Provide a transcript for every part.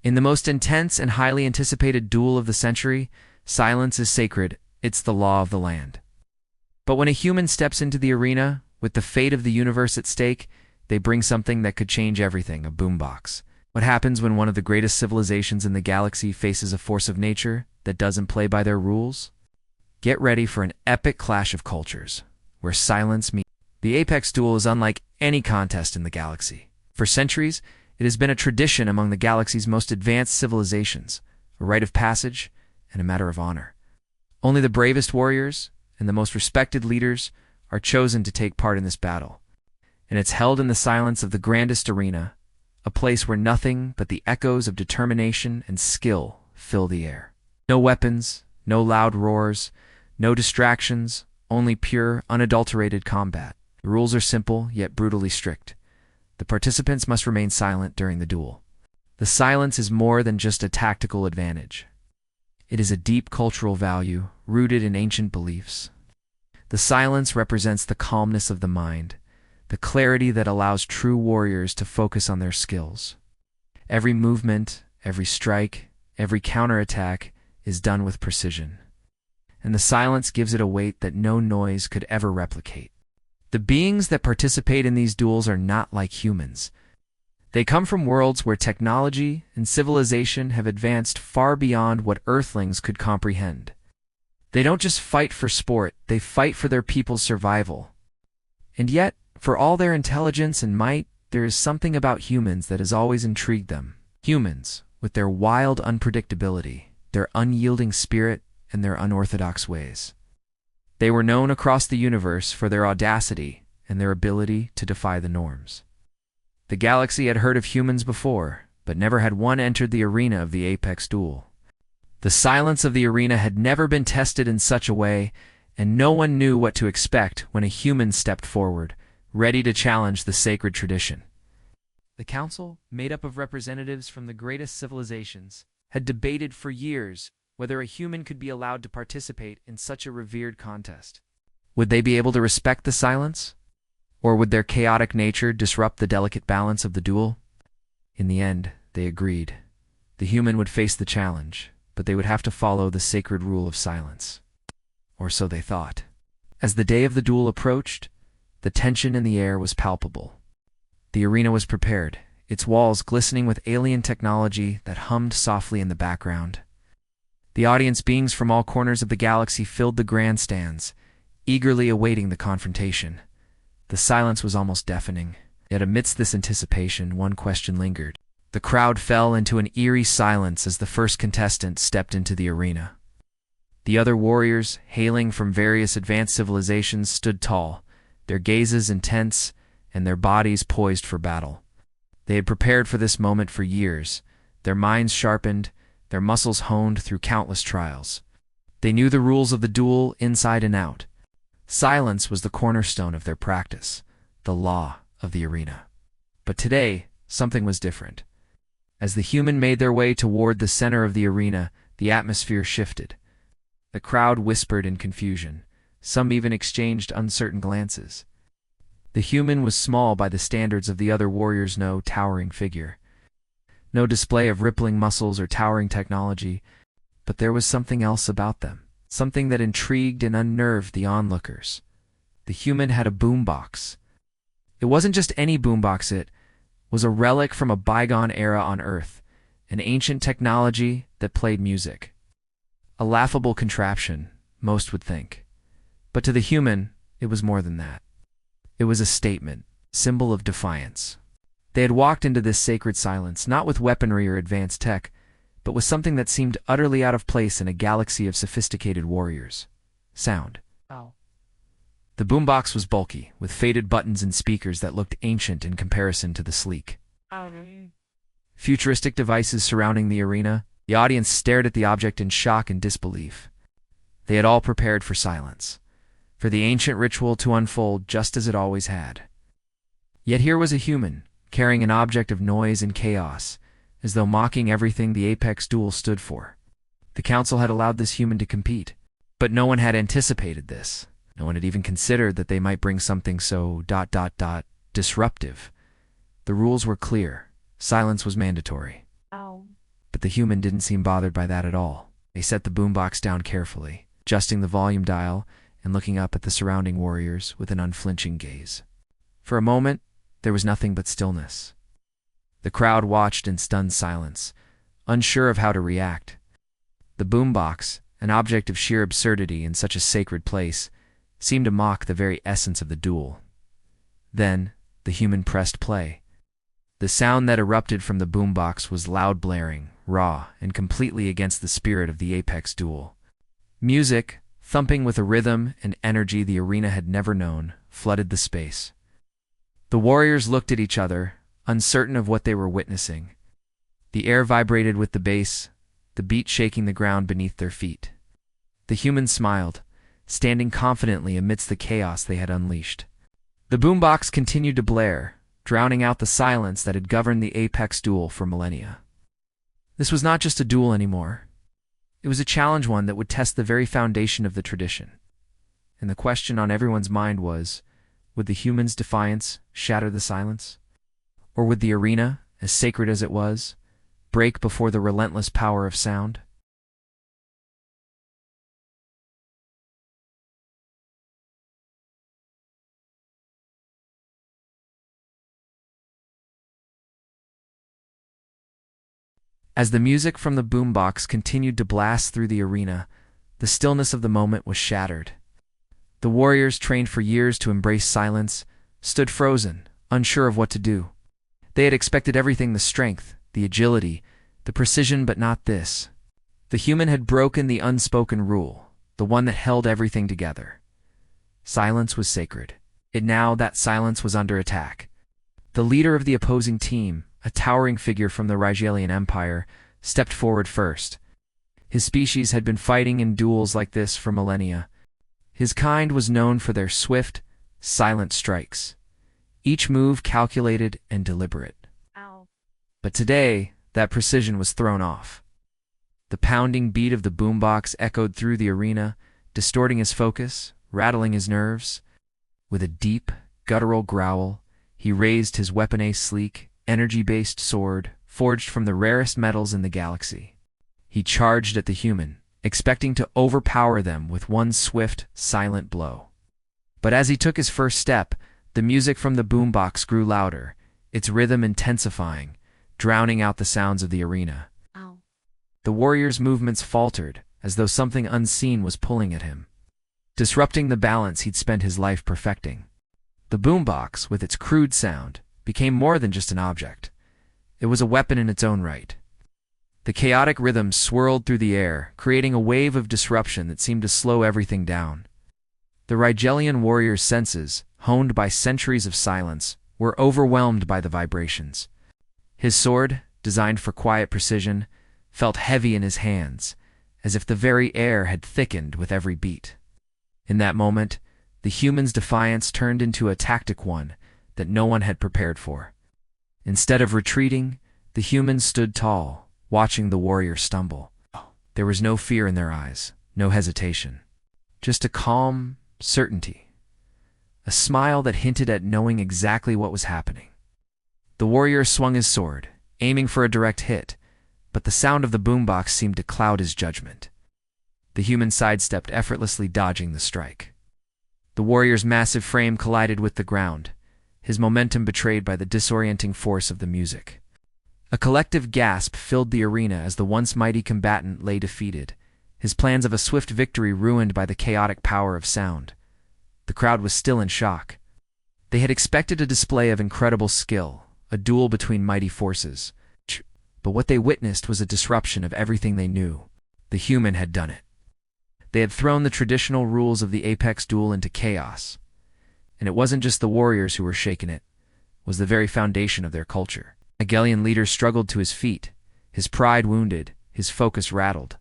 In the most intense and highly anticipated duel of the century, silence is sacred. It's the law of the land. But when a human steps into the arena, with the fate of the universe at stake, they bring something that could change everything, a boombox. What happens when one of the greatest civilizations in the galaxy faces a force of nature that doesn't play by their rules? Get ready for an epic clash of cultures, where silence meets. The Apex Duel is unlike any contest in the galaxy. For centuries, it has been a tradition among the galaxy's most advanced civilizations, a rite of passage and a matter of honor. Only the bravest warriors and the most respected leaders are chosen to take part in this battle, and it's held in the silence of the grandest arena, a place where nothing but the echoes of determination and skill fill the air. No weapons, no loud roars, no distractions, only pure, unadulterated combat. The rules are simple, yet brutally strict. The participants must remain silent during the duel. The silence is more than just a tactical advantage. It is a deep cultural value, rooted in ancient beliefs. The silence represents the calmness of the mind, the clarity that allows true warriors to focus on their skills. Every movement, every strike, every counterattack is done with precision, and the silence gives it a weight that no noise could ever replicate. The beings that participate in these duels are not like humans. They come from worlds where technology and civilization have advanced far beyond what Earthlings could comprehend. They don't just fight for sport, they fight for their people's survival. And yet, for all their intelligence and might, there is something about humans that has always intrigued them. Humans, with their wild unpredictability, their unyielding spirit, and their unorthodox ways. They were known across the universe for their audacity and their ability to defy the norms. The galaxy had heard of humans before, but never had one entered the arena of the Apex Duel. The silence of the arena had never been tested in such a way, and no one knew what to expect when a human stepped forward, ready to challenge the sacred tradition. The council, made up of representatives from the greatest civilizations, had debated for years whether a human could be allowed to participate in such a revered contest. Would they be able to respect the silence? Or would their chaotic nature disrupt the delicate balance of the duel? In the end, they agreed. The human would face the challenge, but they would have to follow the sacred rule of silence. Or so they thought. As the day of the duel approached, the tension in the air was palpable. The arena was prepared, its walls glistening with alien technology that hummed softly in the background. The audience beings from all corners of the galaxy filled the grandstands, eagerly awaiting the confrontation. The silence was almost deafening, yet amidst this anticipation, one question lingered. The crowd fell into an eerie silence as the first contestant stepped into the arena. The other warriors, hailing from various advanced civilizations, stood tall, their gazes intense and their bodies poised for battle. They had prepared for this moment for years, their minds sharpened, their muscles honed through countless trials. They knew the rules of the duel inside and out. Silence was the cornerstone of their practice, the law of the arena. But today, something was different. As the human made their way toward the center of the arena, the atmosphere shifted. The crowd whispered in confusion. Some even exchanged uncertain glances. The human was small by the standards of the other warriors, no towering figure. No display of rippling muscles or towering technology, but there was something else about them, something that intrigued and unnerved the onlookers. The human had a boombox. It wasn't just any boombox, it was a relic from a bygone era on Earth, an ancient technology that played music. A laughable contraption, most would think. But to the human, it was more than that. It was a statement, symbol of defiance. They had walked into this sacred silence, not with weaponry or advanced tech, but with something that seemed utterly out of place in a galaxy of sophisticated warriors. Sound. Ow. The boombox was bulky, with faded buttons and speakers that looked ancient in comparison to the sleek, futuristic devices surrounding the arena. The audience stared at the object in shock and disbelief. They had all prepared for silence, for the ancient ritual to unfold just as it always had. Yet here was a human, carrying an object of noise and chaos, as though mocking everything the Apex Duel stood for. The council had allowed this human to compete, but no one had anticipated this. No one had even considered that they might bring something so disruptive. The rules were clear. Silence was mandatory. Ow. But the human didn't seem bothered by that at all. They set the boombox down carefully, adjusting the volume dial and looking up at the surrounding warriors with an unflinching gaze. For a moment, there was nothing but stillness. The crowd watched in stunned silence, unsure of how to react. The boombox, an object of sheer absurdity in such a sacred place, seemed to mock the very essence of the duel. Then, the human pressed play. The sound that erupted from the boombox was loud, blaring, raw, and completely against the spirit of the apex duel. Music, thumping with a rhythm and energy the arena had never known, flooded the space. The warriors looked at each other, uncertain of what they were witnessing. The air vibrated with the bass, the beat shaking the ground beneath their feet. The humans smiled, standing confidently amidst the chaos they had unleashed. The boombox continued to blare, drowning out the silence that had governed the apex duel for millennia. This was not just a duel anymore. It was a challenge, one that would test the very foundation of the tradition. And the question on everyone's mind was, would the humans' defiance shatter the silence? Or would the arena, as sacred as it was, break before the relentless power of sound? As the music from the boombox continued to blast through the arena, the stillness of the moment was shattered. The warriors, trained for years to embrace silence, stood frozen, unsure of what to do. They had expected everything: the strength, the agility, the precision, but not this. The human had broken the unspoken rule, the one that held everything together. Silence was sacred. And now that silence was under attack. The leader of the opposing team, a towering figure from the Rigelian Empire, stepped forward first. His species had been fighting in duels like this for millennia. His kind was known for their swift, silent strikes, each move calculated and deliberate. Ow. But today, that precision was thrown off. The pounding beat of the boombox echoed through the arena, distorting his focus, rattling his nerves. With a deep, guttural growl, he raised his weapon, a sleek, energy-based sword forged from the rarest metals in the galaxy. He charged at the human, expecting to overpower them with one swift, silent blow. But as he took his first step, the music from the boombox grew louder, its rhythm intensifying, drowning out the sounds of the arena. Ow. The warrior's movements faltered, as though something unseen was pulling at him, disrupting the balance he'd spent his life perfecting. The boombox, with its crude sound, became more than just an object. It was a weapon in its own right. The chaotic rhythm swirled through the air, creating a wave of disruption that seemed to slow everything down. The Rigelian warrior's senses, honed by centuries of silence, were overwhelmed by the vibrations. His sword, designed for quiet precision, felt heavy in his hands, as if the very air had thickened with every beat. In that moment, the human's defiance turned into a tactic, one that no one had prepared for. Instead of retreating, the humans stood tall, watching the warrior stumble. There was no fear in their eyes, no hesitation, just a calm certainty, a smile that hinted at knowing exactly what was happening. The warrior swung his sword, aiming for a direct hit, but the sound of the boombox seemed to cloud his judgment. The human sidestepped, effortlessly dodging the strike. The warrior's massive frame collided with the ground, his momentum betrayed by the disorienting force of the music. A collective gasp filled the arena as the once mighty combatant lay defeated, his plans of a swift victory ruined by the chaotic power of sound. The crowd was still in shock. They had expected a display of incredible skill, a duel between mighty forces. But what they witnessed was a disruption of everything they knew. The human had done it. They had thrown the traditional rules of the apex duel into chaos. And it wasn't just the warriors who were shaken, it was the very foundation of their culture. A Rigelian leader struggled to his feet, his pride wounded, his focus rattled.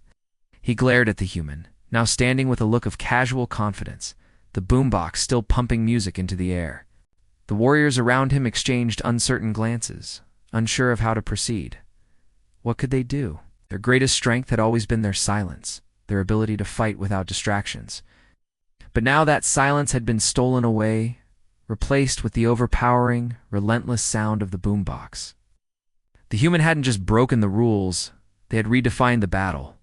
He glared at the human, now standing with a look of casual confidence, the boombox still pumping music into the air. The warriors around him exchanged uncertain glances, unsure of how to proceed. What could they do? Their greatest strength had always been their silence, their ability to fight without distractions. But now that silence had been stolen away, replaced with the overpowering, relentless sound of the boombox. The human hadn't just broken the rules, They had redefined the battle.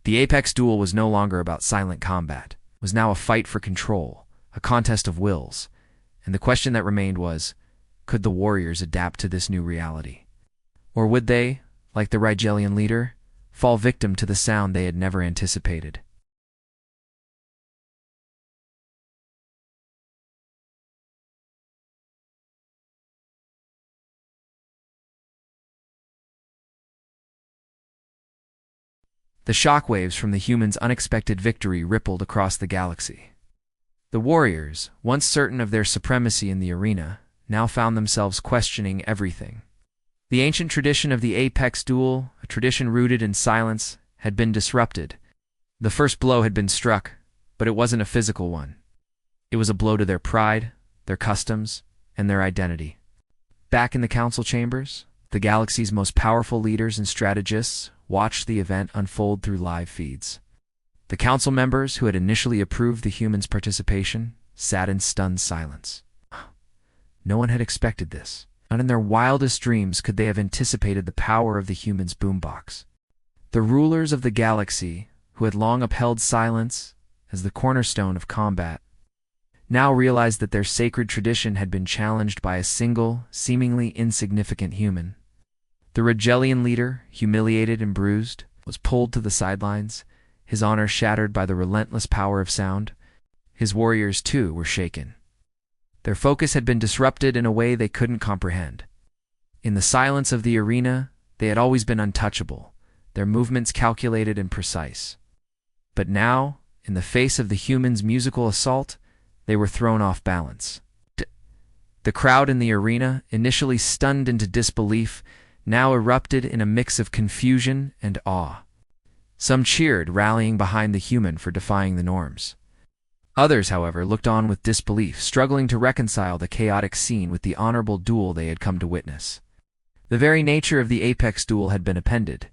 The apex duel was no longer about silent combat. It was now a fight for control, a contest of wills. And the question that remained was, could the warriors adapt to this new reality? Or would they, like the Rigelian leader, fall victim to the sound they had never anticipated? The shockwaves from the humans' unexpected victory rippled across the galaxy. The warriors, once certain of their supremacy in the arena, now found themselves questioning everything. The ancient tradition of the apex duel, a tradition rooted in silence, had been disrupted. The first blow had been struck, but it wasn't a physical one. It was a blow to their pride, their customs, and their identity. Back in the council chambers, the galaxy's most powerful leaders and strategists watched the event unfold through live feeds. The council members who had initially approved the humans' participation sat in stunned silence. No one had expected this. Not in their wildest dreams could they have anticipated the power of the humans' boombox. The rulers of the galaxy, who had long upheld silence as the cornerstone of combat, now realized that their sacred tradition had been challenged by a single, seemingly insignificant human. The Rigelian leader, humiliated and bruised, was pulled to the sidelines, his honor shattered by the relentless power of sound. His warriors, too, were shaken. Their focus had been disrupted in a way they couldn't comprehend. In the silence of the arena, they had always been untouchable, their movements calculated and precise. But now, in the face of the humans' musical assault, they were thrown off balance. The crowd in the arena, initially stunned into disbelief, now erupted in a mix of confusion and awe. Some cheered, rallying behind the human for defying the norms. Others, however, looked on with disbelief, struggling to reconcile the chaotic scene with the honorable duel they had come to witness. The very nature of the apex duel had been appended.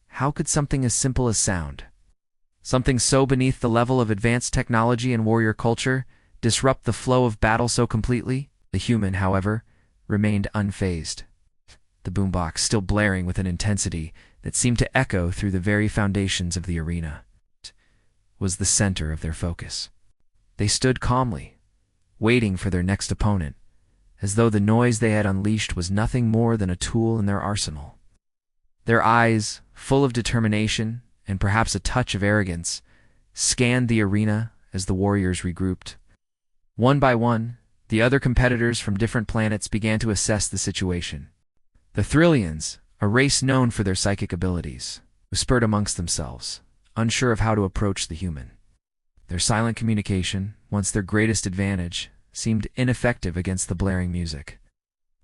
How could something as simple as sound, something so beneath the level of advanced technology and warrior culture, disrupt the flow of battle so completely? The human, however, remained unfazed. The boombox still blaring with an intensity that seemed to echo through the very foundations of the arena, was the center of their focus. They stood calmly, waiting for their next opponent, as though the noise they had unleashed was nothing more than a tool in their arsenal. Their eyes, full of determination and perhaps a touch of arrogance, scanned the arena as the warriors regrouped. One by one, the other competitors from different planets began to assess the situation. The Thrillians, a race known for their psychic abilities, whispered amongst themselves, unsure of how to approach the human. Their silent communication, once their greatest advantage, seemed ineffective against the blaring music.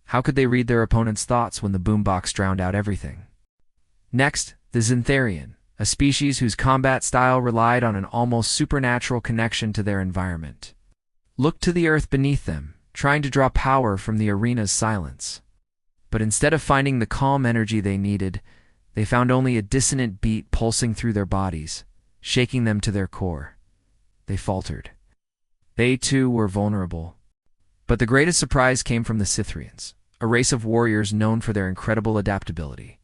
How could they read their opponent's thoughts when the boombox drowned out everything? Next, the Xantharian, a species whose combat style relied on an almost supernatural connection to their environment, looked to the earth beneath them, trying to draw power from the arena's silence. But instead of finding the calm energy they needed, they found only a dissonant beat pulsing through their bodies, shaking them to their core. They faltered. They, too, were vulnerable. But the greatest surprise came from the Scythrians, a race of warriors known for their incredible adaptability.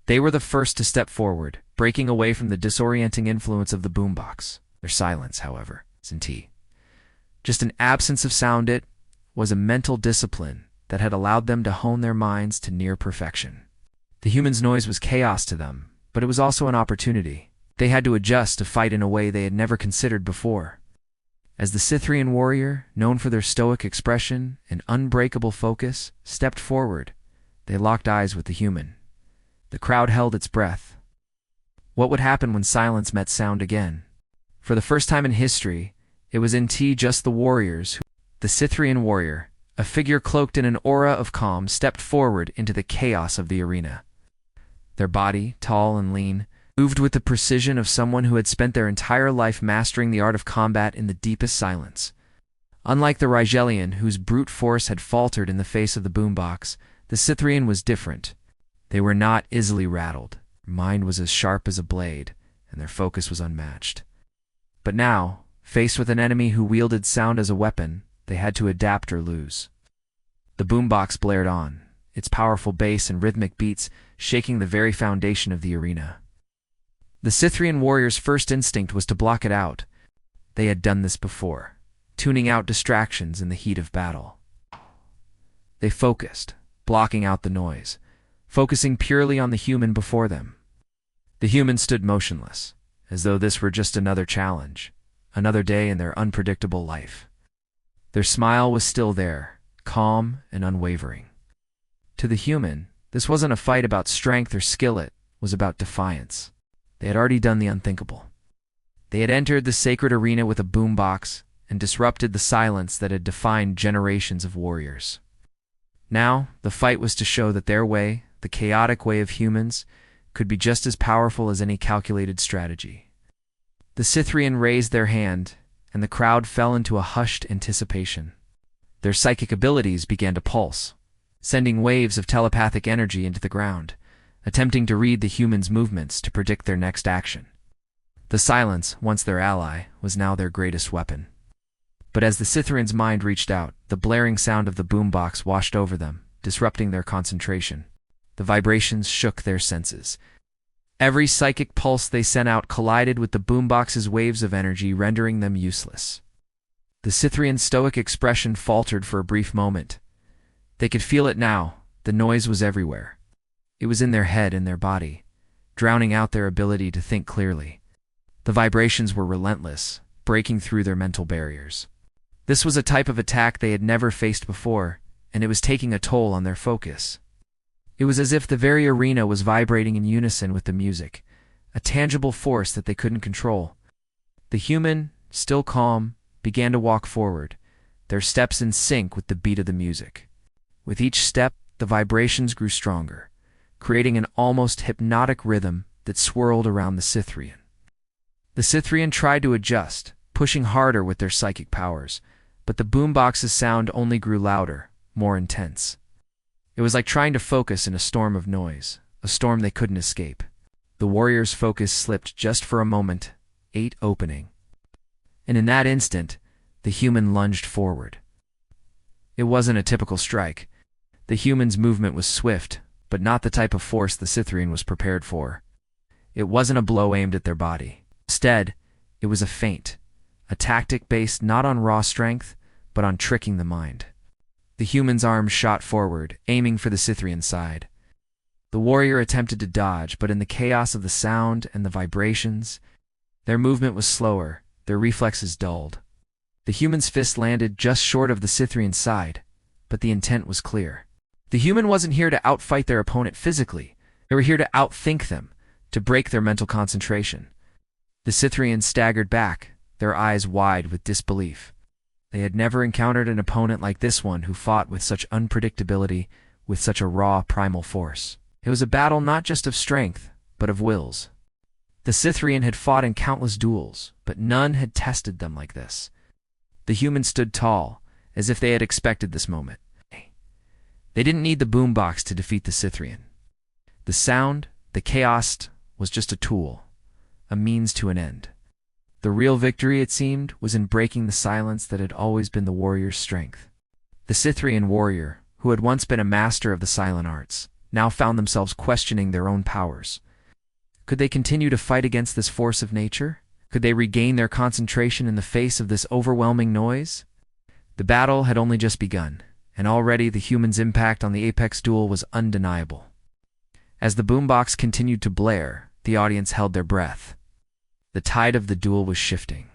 They were the first to step forward, breaking away from the disorienting influence of the boombox. Their silence, however, isn't just an absence of sound. It was a mental discipline that had allowed them to hone their minds to near perfection. The humans' noise was chaos to them, but it was also an opportunity. They had to adjust to fight in a way they had never considered before. As the Scythrian warrior, known for their stoic expression and unbreakable focus, stepped forward, they locked eyes with the human. The crowd held its breath. What would happen when silence met sound again? For the first time in history, it was just the warriors who... The Scythrian warrior, a figure cloaked in an aura of calm, stepped forward into the chaos of the arena. Their body, tall and lean, moved with the precision of someone who had spent their entire life mastering the art of combat in the deepest silence. Unlike the Rigelian, whose brute force had faltered in the face of the boombox, the Scythrian was different. They were not easily rattled. Their mind was as sharp as a blade, and their focus was unmatched. But now, faced with an enemy who wielded sound as a weapon, they had to adapt or lose. The boombox blared on, its powerful bass and rhythmic beats shaking the very foundation of the arena. The Scythian warriors' first instinct was to block it out. They had done this before, tuning out distractions in the heat of battle. They focused, blocking out the noise, focusing purely on the human before them. The human stood motionless, as though this were just another challenge, another day in their unpredictable life. Their smile was still there, calm and unwavering. To the human, this wasn't a fight about strength or skill, it was about defiance. They had already done the unthinkable. They had entered the sacred arena with a boombox and disrupted the silence that had defined generations of warriors. Now, the fight was to show that their way, the chaotic way of humans, could be just as powerful as any calculated strategy. The Scythian raised their hand, and the crowd fell into a hushed anticipation. Their psychic abilities began to pulse, sending waves of telepathic energy into the ground, attempting to read the humans' movements to predict their next action. The silence, once their ally, was now their greatest weapon. But as the Scythian's mind reached out, the blaring sound of the boombox washed over them, disrupting their concentration. The vibrations shook their senses. Every psychic pulse they sent out collided with the boombox's waves of energy, rendering them useless. The Scythian's stoic expression faltered for a brief moment. They could feel it now. The noise was everywhere. It was in their head and their body, drowning out their ability to think clearly. The vibrations were relentless, breaking through their mental barriers. This was a type of attack they had never faced before, and it was taking a toll on their focus. It was as if the very arena was vibrating in unison with the music, a tangible force that they couldn't control. The human, still calm, began to walk forward, their steps in sync with the beat of the music. With each step, the vibrations grew stronger, creating an almost hypnotic rhythm that swirled around the Scythian. The Scythian tried to adjust, pushing harder with their psychic powers, but the boombox's sound only grew louder, more intense. It was like trying to focus in a storm of noise, a storm they couldn't escape. The warrior's focus slipped just for a moment, 8 opening. And in that instant, the human lunged forward. It wasn't a typical strike. The human's movement was swift, but not the type of force the Scythian was prepared for. It wasn't a blow aimed at their body. Instead, it was a feint, a tactic based not on raw strength, but on tricking the mind. The human's arms shot forward, aiming for the Scythian's side. The warrior attempted to dodge, but in the chaos of the sound and the vibrations, their movement was slower, their reflexes dulled. The human's fist landed just short of the Scythian's side, but the intent was clear. The human wasn't here to outfight their opponent physically. They were here to outthink them, to break their mental concentration. The Scythian staggered back, their eyes wide with disbelief. They had never encountered an opponent like this one who fought with such unpredictability, with such a raw primal force. It was a battle not just of strength, but of wills. The Scythian had fought in countless duels, but none had tested them like this. The human stood tall, as if they had expected this moment. They didn't need the boombox to defeat the Scythian. The sound, the chaos, was just a tool, a means to an end. The real victory, it seemed, was in breaking the silence that had always been the warrior's strength. The Scythian warrior, who had once been a master of the silent arts, now found themselves questioning their own powers. Could they continue to fight against this force of nature? Could they regain their concentration in the face of this overwhelming noise? The battle had only just begun, and already the human's impact on the apex duel was undeniable. As the boombox continued to blare, the audience held their breath. The tide of the duel was shifting.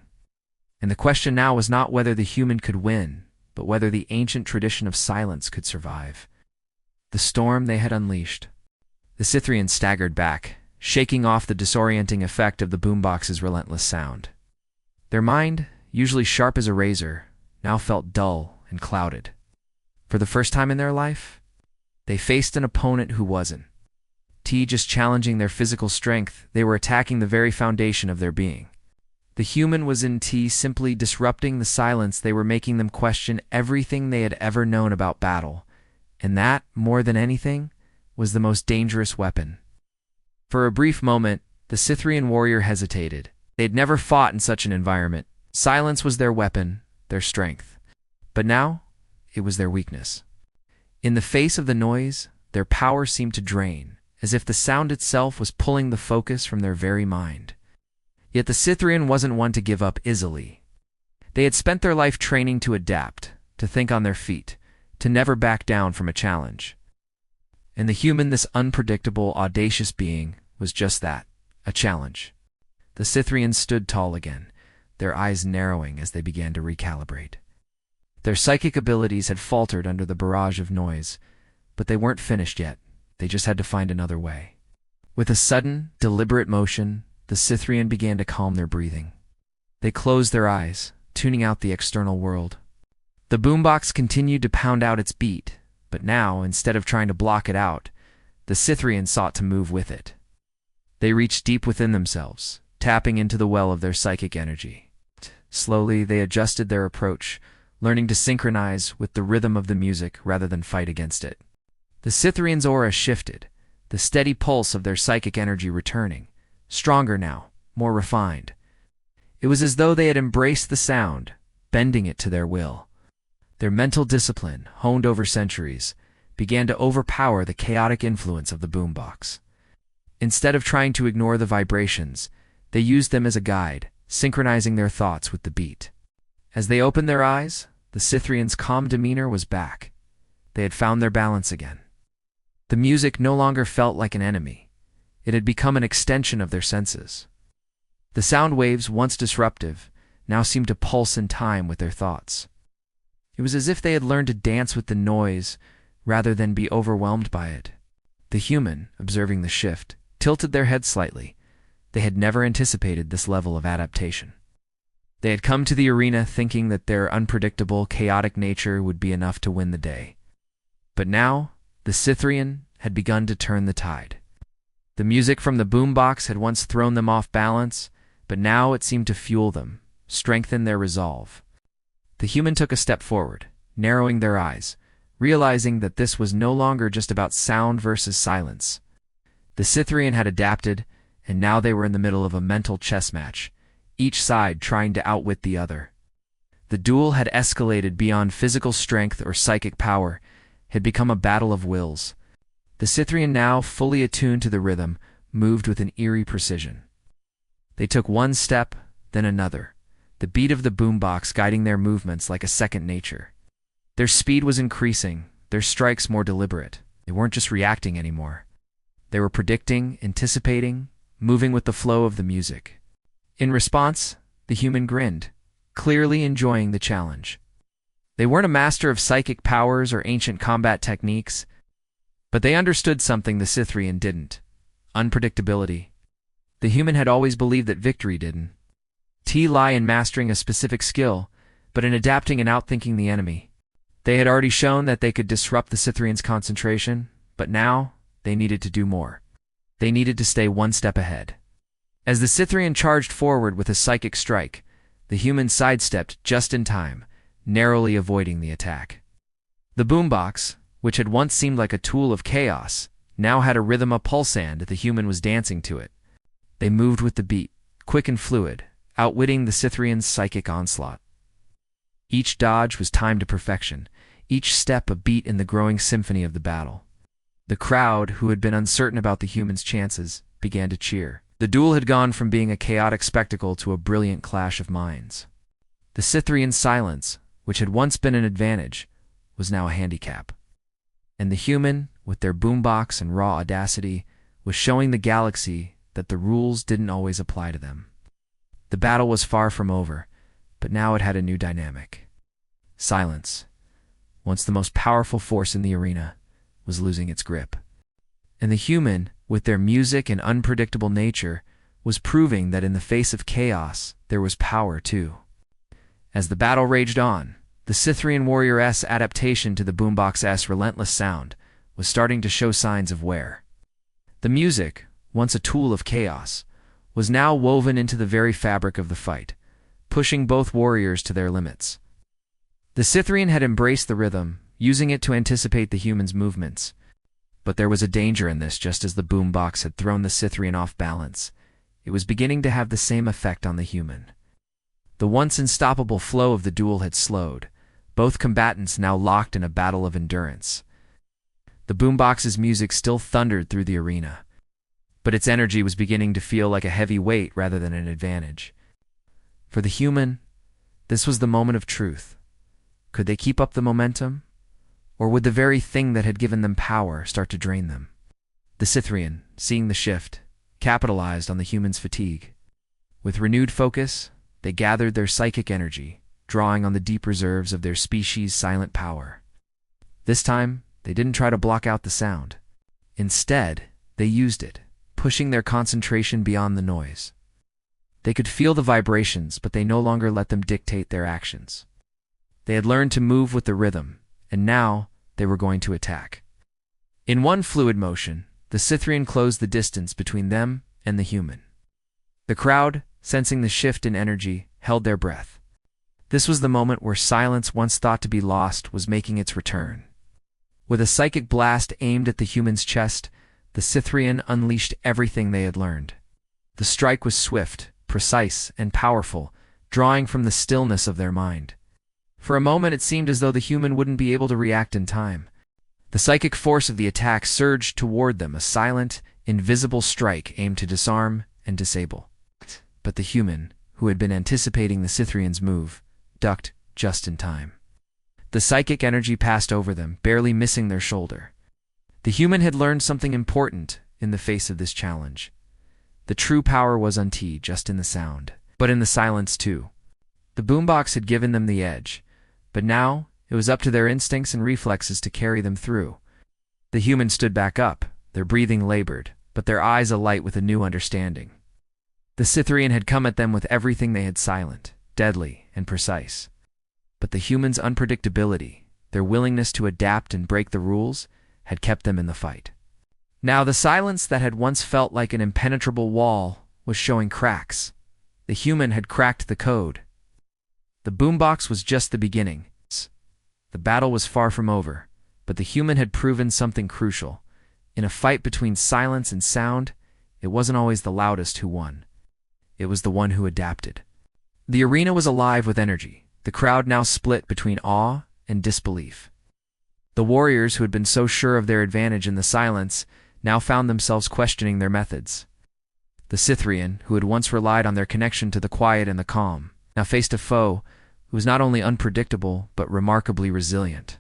And the question now was not whether the human could win, but whether the ancient tradition of silence could survive. The storm they had unleashed. The Scythian staggered back, shaking off the disorienting effect of the boombox's relentless sound. Their mind, usually sharp as a razor, now felt dull and clouded. For the first time in their life, they faced an opponent who wasn't just challenging their physical strength, they were attacking the very foundation of their being. The human was simply disrupting the silence. They were making them question everything they had ever known about battle, and that, more than anything, was the most dangerous weapon. For a brief moment, the Scythian warrior hesitated. They had never fought in such an environment. Silence was their weapon, their strength. But now, it was their weakness. In the face of the noise, their power seemed to drain, as if the sound itself was pulling the focus from their very mind. Yet the Cythrian wasn't one to give up easily. They had spent their life training to adapt, to think on their feet, to never back down from a challenge. And the human, this unpredictable, audacious being, was just that, a challenge. The Cythrians stood tall again, their eyes narrowing as they began to recalibrate. Their psychic abilities had faltered under the barrage of noise, but they weren't finished yet. They just had to find another way. With a sudden, deliberate motion, the Cythrian began to calm their breathing. They closed their eyes, tuning out the external world. The boombox continued to pound out its beat, but now, instead of trying to block it out, the Cythrian sought to move with it. They reached deep within themselves, tapping into the well of their psychic energy. Slowly, they adjusted their approach, learning to synchronize with the rhythm of the music rather than fight against it. The Cythrian's aura shifted, the steady pulse of their psychic energy returning, stronger now, more refined. It was as though they had embraced the sound, bending it to their will. Their mental discipline, honed over centuries, began to overpower the chaotic influence of the boombox. Instead of trying to ignore the vibrations, they used them as a guide, synchronizing their thoughts with the beat. As they opened their eyes, the Cythrians' calm demeanor was back. They had found their balance again. The music no longer felt like an enemy. It had become an extension of their senses. The sound waves, once disruptive, now seemed to pulse in time with their thoughts. It was as if they had learned to dance with the noise rather than be overwhelmed by it. The human, observing the shift, tilted their head slightly. They had never anticipated this level of adaptation. They had come to the arena thinking that their unpredictable, chaotic nature would be enough to win the day. But now, the Cythrian had begun to turn the tide. The music from the boombox had once thrown them off balance, but now it seemed to fuel them, strengthen their resolve. The human took a step forward, narrowing their eyes, realizing that this was no longer just about sound versus silence. The Cythrian had adapted, and now they were in the middle of a mental chess match, each side trying to outwit the other. The duel had escalated beyond physical strength or psychic power, had become a battle of wills. The Cythrian, now fully attuned to the rhythm, moved with an eerie precision. They took one step, then another, the beat of the boombox guiding their movements like a second nature. Their speed was increasing, their strikes more deliberate. They weren't just reacting anymore. They were predicting, anticipating, moving with the flow of the music. In response, the human grinned, clearly enjoying the challenge. They weren't a master of psychic powers or ancient combat techniques, but they understood something the Cythrian didn't: unpredictability. The human had always believed that victory didn't lie in mastering a specific skill, but in adapting and outthinking the enemy. They had already shown that they could disrupt the Cythrian's concentration, but now they needed to do more. They needed to stay one step ahead. As the Cythrian charged forward with a psychic strike, the human sidestepped just in time, narrowly avoiding the attack. The boombox, which had once seemed like a tool of chaos, now had a rhythm, a pulsand. The human was dancing to it. They moved with the beat, quick and fluid, outwitting the Cythrian's psychic onslaught. Each dodge was timed to perfection, each step a beat in the growing symphony of the battle. The crowd, who had been uncertain about the human's chances, began to cheer. The duel had gone from being a chaotic spectacle to a brilliant clash of minds. The Cythrian's silence, which had once been an advantage, was now a handicap. And the human, with their boombox and raw audacity, was showing the galaxy that the rules didn't always apply to them. The battle was far from over, but now it had a new dynamic. Silence, once the most powerful force in the arena, was losing its grip. And the human, with their music and unpredictable nature, was proving that in the face of chaos, there was power too. As the battle raged on, the Cythrian warrior's adaptation to the boombox's relentless sound was starting to show signs of wear. The music, once a tool of chaos, was now woven into the very fabric of the fight, pushing both warriors to their limits. The Cythrian had embraced the rhythm, using it to anticipate the human's movements. But there was a danger in this. Just as the boombox had thrown the Cythrian off balance, it was beginning to have the same effect on the human. The once unstoppable flow of the duel had slowed, both combatants now locked in a battle of endurance. The boombox's music still thundered through the arena, but its energy was beginning to feel like a heavy weight rather than an advantage. For the human, this was the moment of truth. Could they keep up the momentum? Or would the very thing that had given them power start to drain them? The Cythrian, seeing the shift, capitalized on the human's fatigue. With renewed focus, they gathered their psychic energy, drawing on the deep reserves of their species' silent power. This time, they didn't try to block out the sound. Instead, they used it, pushing their concentration beyond the noise. They could feel the vibrations, but they no longer let them dictate their actions. They had learned to move with the rhythm, and now they were going to attack. In one fluid motion, the Cythrian closed the distance between them and the human. The crowd, sensing the shift in energy, held their breath. This was the moment where silence once thought to be lost was making its return. With a psychic blast aimed at the human's chest, the Cythrian unleashed everything they had learned. The strike was swift, precise, and powerful, drawing from the stillness of their mind. For a moment it seemed as though the human wouldn't be able to react in time. The psychic force of the attack surged toward them, a silent, invisible strike aimed to disarm and disable. But the human, who had been anticipating the Cythrian's move, ducked just in time. The psychic energy passed over them, barely missing their shoulder. The human had learned something important in the face of this challenge. The true power was unteed just in the sound, but in the silence too. The boombox had given them the edge, but now it was up to their instincts and reflexes to carry them through. The human stood back up, their breathing labored, but their eyes alight with a new understanding. The Cythrian had come at them with everything they had silent, deadly, and precise. But the human's unpredictability, their willingness to adapt and break the rules, had kept them in the fight. Now the silence that had once felt like an impenetrable wall was showing cracks. The human had cracked the code. The boombox was just the beginning. The battle was far from over, but the human had proven something crucial. In a fight between silence and sound, it wasn't always the loudest who won. It was the one who adapted. The arena was alive with energy. The crowd now split between awe and disbelief. The warriors who had been so sure of their advantage in the silence now found themselves questioning their methods. The Cythrian, who had once relied on their connection to the quiet and the calm, now faced a foe who was not only unpredictable but remarkably resilient.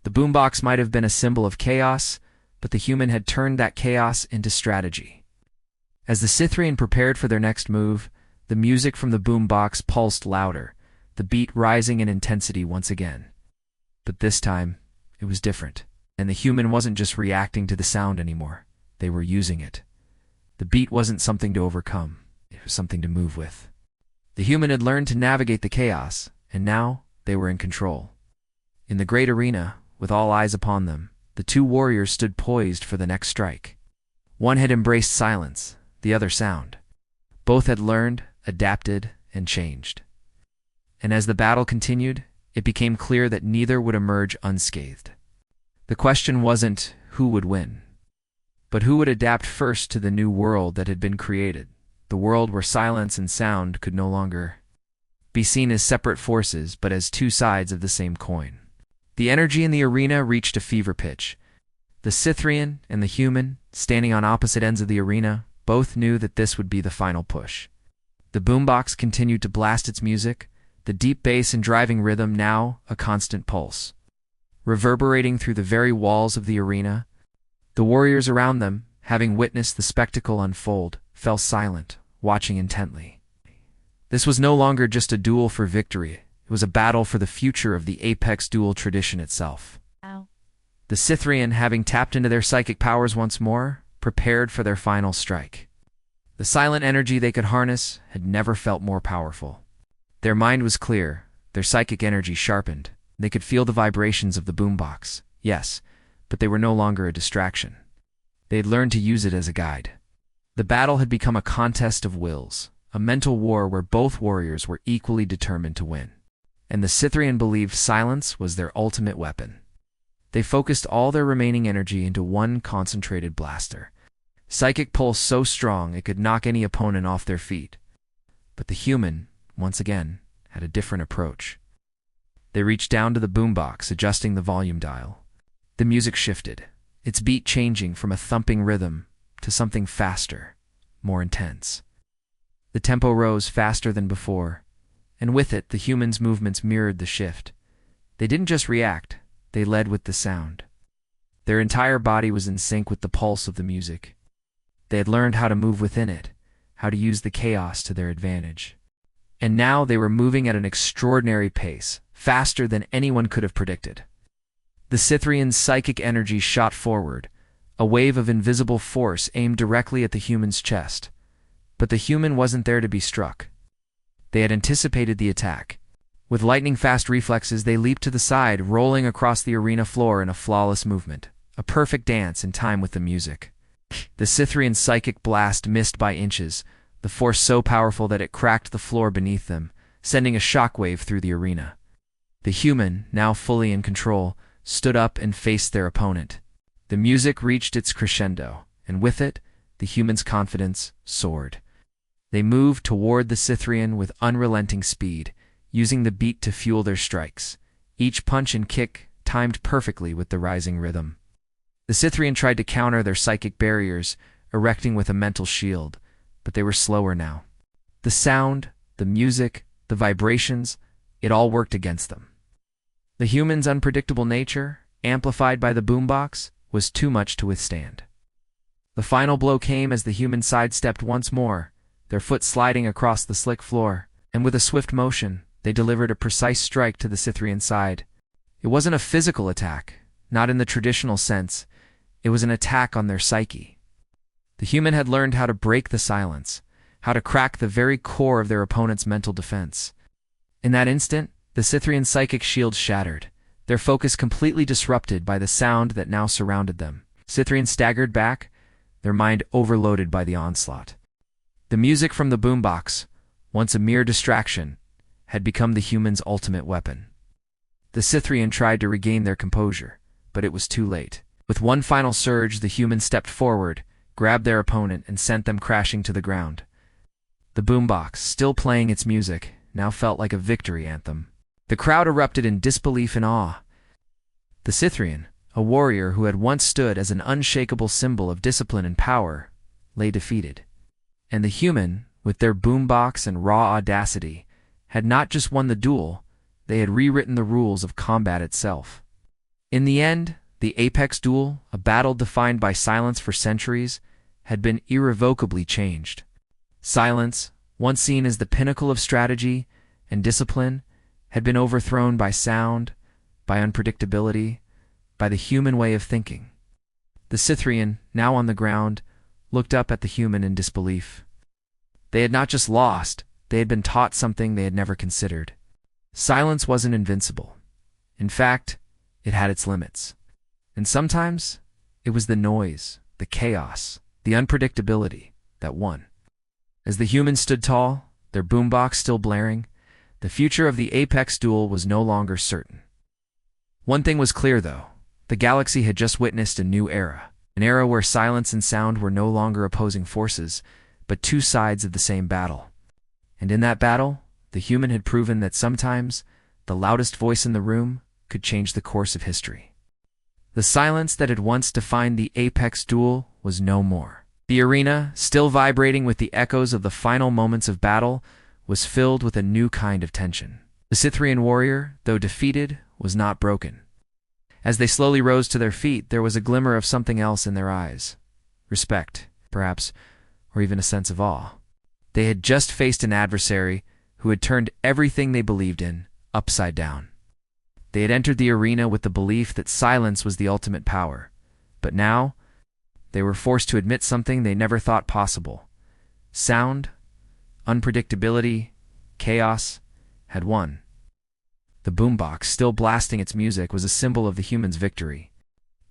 The boombox might have been a symbol of chaos, but the human had turned that chaos into strategy. As the Cythrian prepared for their next move, the music from the boombox pulsed louder, the beat rising in intensity once again. But this time, it was different, and the human wasn't just reacting to the sound anymore. They were using it. The beat wasn't something to overcome. It was something to move with. The human had learned to navigate the chaos, and now they were in control. In the great arena, with all eyes upon them, the two warriors stood poised for the next strike. One had embraced silence, the other sound. Both had learned, adapted, and changed. And as the battle continued, it became clear that neither would emerge unscathed. The question wasn't who would win, but who would adapt first to the new world that had been created, the world where silence and sound could no longer be seen as separate forces but as two sides of the same coin. The energy in the arena reached a fever pitch. The Cythrian and the human, standing on opposite ends of the arena, both knew that this would be the final push. The boombox continued to blast its music, the deep bass and driving rhythm now a constant pulse. Reverberating through the very walls of the arena, the warriors around them, having witnessed the spectacle unfold, fell silent, watching intently. This was no longer just a duel for victory, it was a battle for the future of the apex duel tradition itself. Ow. The Cythrian, having tapped into their psychic powers once more, prepared for their final strike. The silent energy they could harness had never felt more powerful. Their mind was clear, their psychic energy sharpened. They could feel the vibrations of the boombox, yes, but they were no longer a distraction. They had learned to use it as a guide. The battle had become a contest of wills, a mental war where both warriors were equally determined to win. And the Cythrian believed silence was their ultimate weapon. They focused all their remaining energy into one concentrated blaster. Psychic pulse so strong it could knock any opponent off their feet. But the human, once again, had a different approach. They reached down to the boombox, adjusting the volume dial. The music shifted, its beat changing from a thumping rhythm to something faster, more intense. The tempo rose faster than before, and with it the humans' movements mirrored the shift. They didn't just react, they led with the sound. Their entire body was in sync with the pulse of the music. They had learned how to move within it, how to use the chaos to their advantage. And now they were moving at an extraordinary pace, faster than anyone could have predicted. The Scythrian's psychic energy shot forward, a wave of invisible force aimed directly at the human's chest. But the human wasn't there to be struck. They had anticipated the attack. With lightning-fast reflexes, they leaped to the side, rolling across the arena floor in a flawless movement, a perfect dance in time with the music. The Scythrian's psychic blast missed by inches, the force so powerful that it cracked the floor beneath them, sending a shockwave through the arena. The human, now fully in control, stood up and faced their opponent. The music reached its crescendo, and with it, the human's confidence soared. They moved toward the Scythrian with unrelenting speed, using the beat to fuel their strikes, each punch and kick timed perfectly with the rising rhythm. The Scythrian tried to counter their psychic barriers, erecting with a mental shield, but they were slower now. The sound, the music, the vibrations, it all worked against them. The human's unpredictable nature, amplified by the boombox, was too much to withstand. The final blow came as the human sidestepped once more, their foot sliding across the slick floor, and with a swift motion, they delivered a precise strike to the Scythrian's side. It wasn't a physical attack, not in the traditional sense. It was an attack on their psyche. The human had learned how to break the silence, how to crack the very core of their opponent's mental defense. In that instant, the Scythrian's psychic shield shattered, their focus completely disrupted by the sound that now surrounded them. Scythrian staggered back, their mind overloaded by the onslaught. The music from the boombox, once a mere distraction, had become the human's ultimate weapon. The Scythrian tried to regain their composure, but it was too late. With one final surge, the human stepped forward, grabbed their opponent, and sent them crashing to the ground. The boombox, still playing its music, now felt like a victory anthem. The crowd erupted in disbelief and awe. The Scythrian, a warrior who had once stood as an unshakable symbol of discipline and power, lay defeated. And the human, with their boombox and raw audacity, had not just won the duel, they had rewritten the rules of combat itself. In the end, the apex duel, a battle defined by silence for centuries, had been irrevocably changed. Silence, once seen as the pinnacle of strategy and discipline, had been overthrown by sound, by unpredictability, by the human way of thinking. The Scythrian, now on the ground, looked up at the human in disbelief. They had not just lost, they had been taught something they had never considered. Silence wasn't invincible. In fact, it had its limits. And sometimes, it was the noise, the chaos, the unpredictability that won. As the humans stood tall, their boombox still blaring, the future of the apex duel was no longer certain. One thing was clear, though. The galaxy had just witnessed a new era, an era where silence and sound were no longer opposing forces, but two sides of the same battle. And in that battle, the human had proven that sometimes the loudest voice in the room could change the course of history. The silence that had once defined the apex duel was no more. The arena, still vibrating with the echoes of the final moments of battle, was filled with a new kind of tension. The Scythrian warrior, though defeated, was not broken. As they slowly rose to their feet, there was a glimmer of something else in their eyes. Respect, perhaps, or even a sense of awe. They had just faced an adversary who had turned everything they believed in upside down. They had entered the arena with the belief that silence was the ultimate power, but now they were forced to admit something they never thought possible. Sound, unpredictability, chaos had won. The boombox, still blasting its music, was a symbol of the human's victory.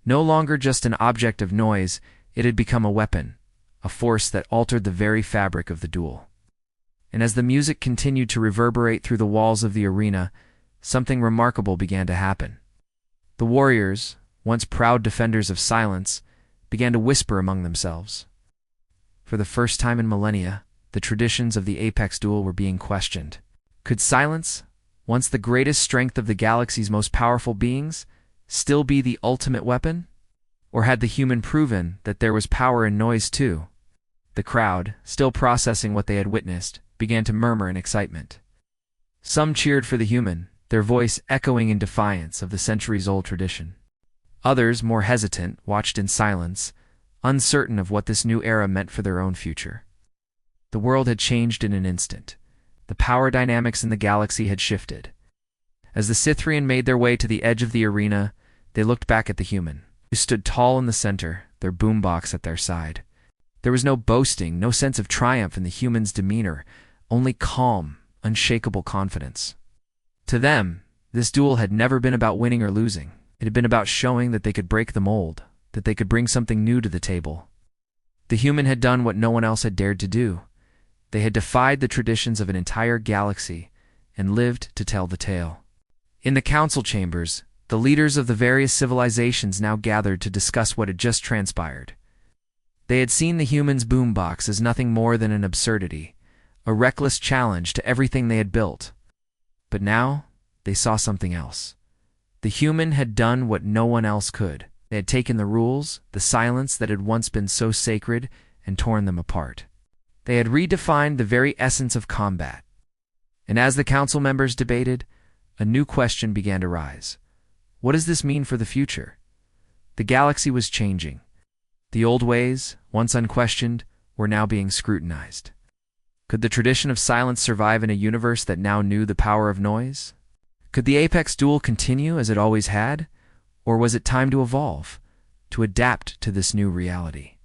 No longer just an object of noise, it had become a weapon, a force that altered the very fabric of the duel. And as the music continued to reverberate through the walls of the arena, something remarkable began to happen. The warriors, once proud defenders of silence, began to whisper among themselves. For the first time in millennia, the traditions of the apex duel were being questioned. Could silence, once the greatest strength of the galaxy's most powerful beings, still be the ultimate weapon? Or had the human proven that there was power in noise too? The crowd, still processing what they had witnessed, began to murmur in excitement. Some cheered for the human, their voice echoing in defiance of the centuries-old tradition. Others, more hesitant, watched in silence, uncertain of what this new era meant for their own future. The world had changed in an instant. The power dynamics in the galaxy had shifted. As the Cythrian made their way to the edge of the arena, they looked back at the human, who stood tall in the center, their boombox at their side. There was no boasting, no sense of triumph in the human's demeanor, only calm, unshakable confidence. To them, this duel had never been about winning or losing. It had been about showing that they could break the mold, that they could bring something new to the table. The human had done what no one else had dared to do. They had defied the traditions of an entire galaxy and lived to tell the tale. In the council chambers, the leaders of the various civilizations now gathered to discuss what had just transpired. They had seen the human's boombox as nothing more than an absurdity, a reckless challenge to everything they had built. But now, they saw something else. The human had done what no one else could. They had taken the rules, the silence that had once been so sacred, and torn them apart. They had redefined the very essence of combat. And as the council members debated, a new question began to rise. What does this mean for the future? The galaxy was changing. The old ways, once unquestioned, were now being scrutinized. Could the tradition of silence survive in a universe that now knew the power of noise? Could the Apex duel continue as it always had? Or was it time to evolve, to adapt to this new reality?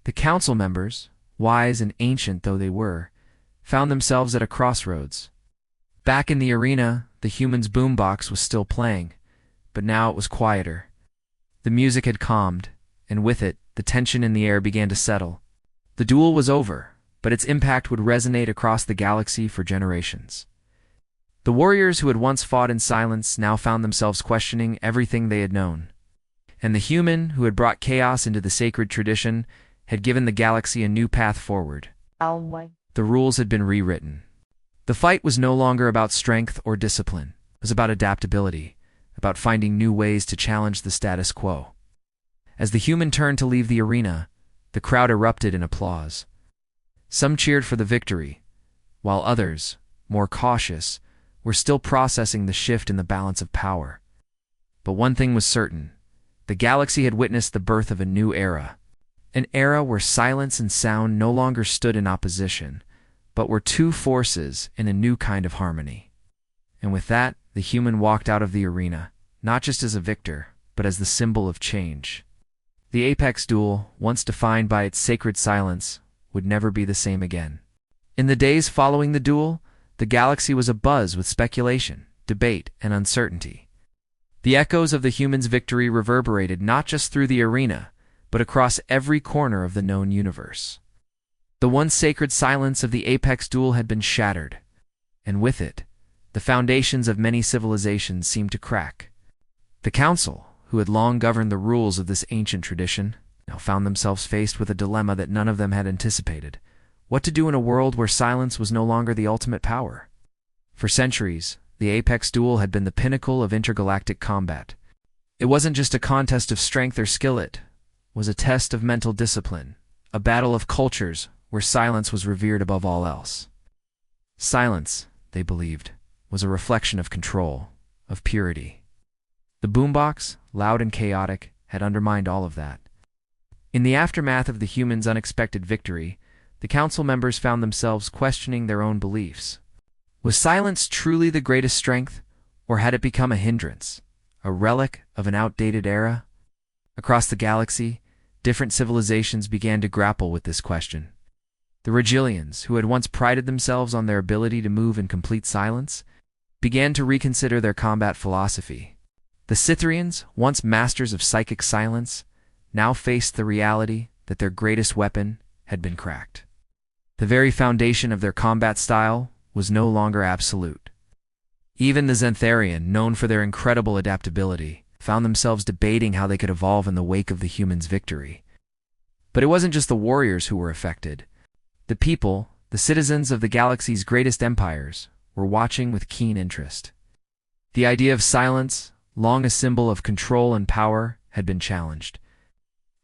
The council members, wise and ancient though they were, found themselves at a crossroads. Back in the arena, the human's boombox was still playing, but now it was quieter. The music had calmed, and with it, the tension in the air began to settle. The duel was over, but its impact would resonate across the galaxy for generations. The warriors who had once fought in silence now found themselves questioning everything they had known. And the human who had brought chaos into the sacred tradition had given the galaxy a new path forward. The rules had been rewritten. The fight was no longer about strength or discipline. It was about adaptability, about finding new ways to challenge the status quo. As the human turned to leave the arena, the crowd erupted in applause. Some cheered for the victory, while others, more cautious, were still processing the shift in the balance of power. But one thing was certain. The galaxy had witnessed the birth of a new era. An era where silence and sound no longer stood in opposition, but were two forces in a new kind of harmony. And with that, the human walked out of the arena, not just as a victor, but as the symbol of change. The Apex duel, once defined by its sacred silence, would never be the same again. In the days following the duel, the galaxy was abuzz with speculation, debate, and uncertainty. The echoes of the human's victory reverberated not just through the arena, but across every corner of the known universe. The once sacred silence of the Apex duel had been shattered, and with it, the foundations of many civilizations seemed to crack. The Council, who had long governed the rules of this ancient tradition, now found themselves faced with a dilemma that none of them had anticipated. What to do in a world where silence was no longer the ultimate power? For centuries, the Apex duel had been the pinnacle of intergalactic combat. It wasn't just a contest of strength or skill, it was a test of mental discipline, a battle of cultures where silence was revered above all else. Silence, they believed, was a reflection of control, of purity. The boombox, loud and chaotic, had undermined all of that. In the aftermath of the human's unexpected victory, the council members found themselves questioning their own beliefs. Was silence truly the greatest strength, or had it become a hindrance, a relic of an outdated era? Across the galaxy, different civilizations began to grapple with this question. The Regilians, who had once prided themselves on their ability to move in complete silence, began to reconsider their combat philosophy. The Cythrians, once masters of psychic silence, now faced the reality that their greatest weapon had been cracked. The very foundation of their combat style was no longer absolute. Even the Xantharian, known for their incredible adaptability, found themselves debating how they could evolve in the wake of the human's victory. But it wasn't just the warriors who were affected. The people, the citizens of the galaxy's greatest empires, were watching with keen interest. The idea of silence, long a symbol of control and power, had been challenged.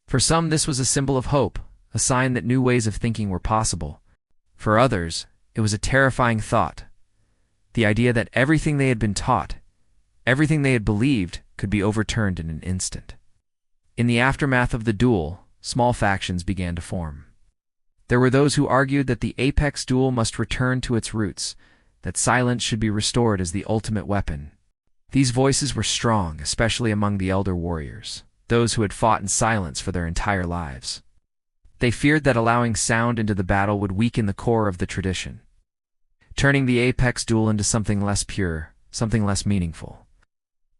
For some, this was a symbol of hope, a sign that new ways of thinking were possible. For others, it was a terrifying thought. The idea that everything they had been taught, everything they had believed, could be overturned in an instant. In the aftermath of the duel, small factions began to form. There were those who argued that the apex duel must return to its roots, that silence should be restored as the ultimate weapon. These voices were strong, especially among the elder warriors, those who had fought in silence for their entire lives. They feared that allowing sound into the battle would weaken the core of the tradition, turning the apex duel into something less pure, something less meaningful.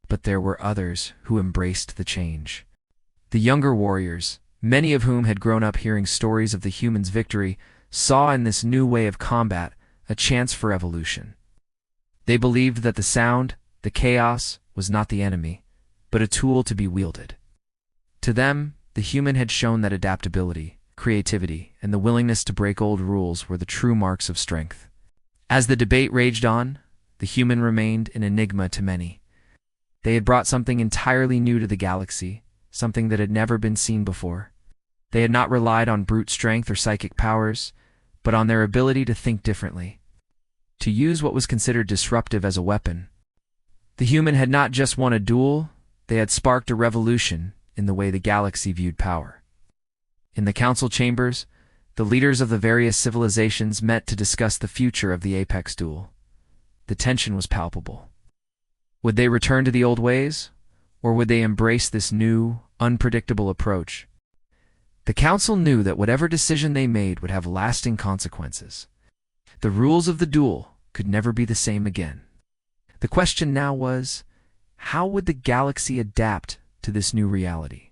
But there were others who embraced the change. The younger warriors, many of whom had grown up hearing stories of the humans' victory, saw in this new way of combat a chance for evolution. They believed that the sound, the chaos, was not the enemy, but a tool to be wielded. To them, the human had shown that adaptability, creativity, and the willingness to break old rules were the true marks of strength. As the debate raged on, the human remained an enigma to many. They had brought something entirely new to the galaxy, something that had never been seen before. They had not relied on brute strength or psychic powers, but on their ability to think differently, to use what was considered disruptive as a weapon. The human had not just won a duel, they had sparked a revolution in the way the galaxy viewed power. In the council chambers, the leaders of the various civilizations met to discuss the future of the apex duel. The tension was palpable. Would they return to the old ways, or would they embrace this new, unpredictable approach? The council knew that whatever decision they made would have lasting consequences. The rules of the duel could never be the same again. The question now was, how would the galaxy adapt to this new reality?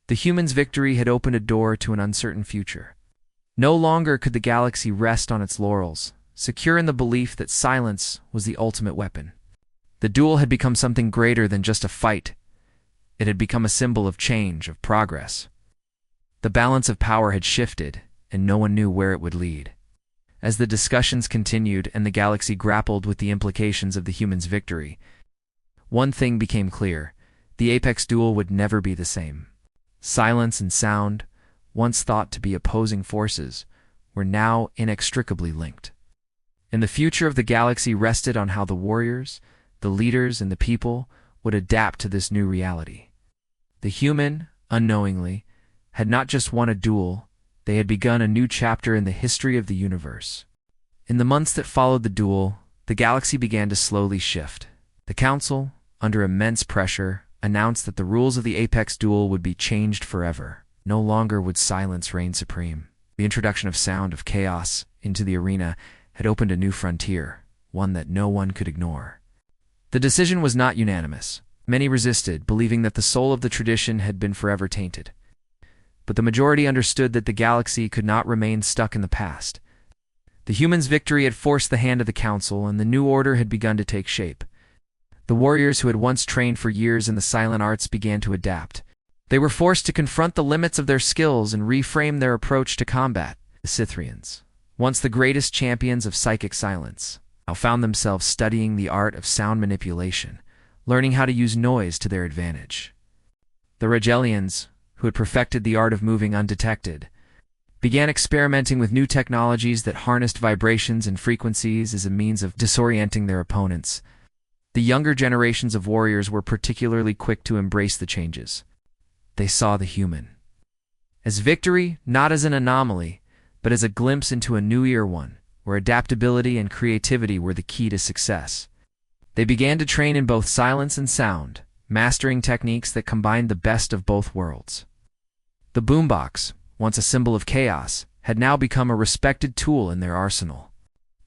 The humans' victory had opened a door to an uncertain future. No longer could the galaxy rest on its laurels, secure in the belief that silence was the ultimate weapon. The duel had become something greater than just a fight. It had become a symbol of change, of progress. The balance of power had shifted, and no one knew where it would lead. As the discussions continued and the galaxy grappled with the implications of the humans' victory, one thing became clear: the apex duel would never be the same. Silence and sound, once thought to be opposing forces, were now inextricably linked. And the future of the galaxy rested on how the warriors, the leaders, and the people would adapt to this new reality. The human, unknowingly, had not just won a duel, they had begun a new chapter in the history of the universe. In the months that followed the duel, the galaxy began to slowly shift. The council, under immense pressure, announced that the rules of the apex duel would be changed forever. No longer would silence reign supreme. The introduction of sound, of chaos, into the arena had opened a new frontier, one that no one could ignore. The decision was not unanimous. Many resisted, believing that the soul of the tradition had been forever tainted. But the majority understood that the galaxy could not remain stuck in the past. The humans' victory had forced the hand of the council, and the new order had begun to take shape. The warriors who had once trained for years in the silent arts began to adapt. They were forced to confront the limits of their skills and reframe their approach to combat. The Scythrians, once the greatest champions of psychic silence, now found themselves studying the art of sound manipulation, learning how to use noise to their advantage. The Regelians, who had perfected the art of moving undetected, began experimenting with new technologies that harnessed vibrations and frequencies as a means of disorienting their opponents. The younger generations of warriors were particularly quick to embrace the changes. They saw the human as victory, not as an anomaly, but as a glimpse into a new era, one where adaptability and creativity were the key to success. They began to train in both silence and sound, mastering techniques that combined the best of both worlds. The boombox, once a symbol of chaos, had now become a respected tool in their arsenal.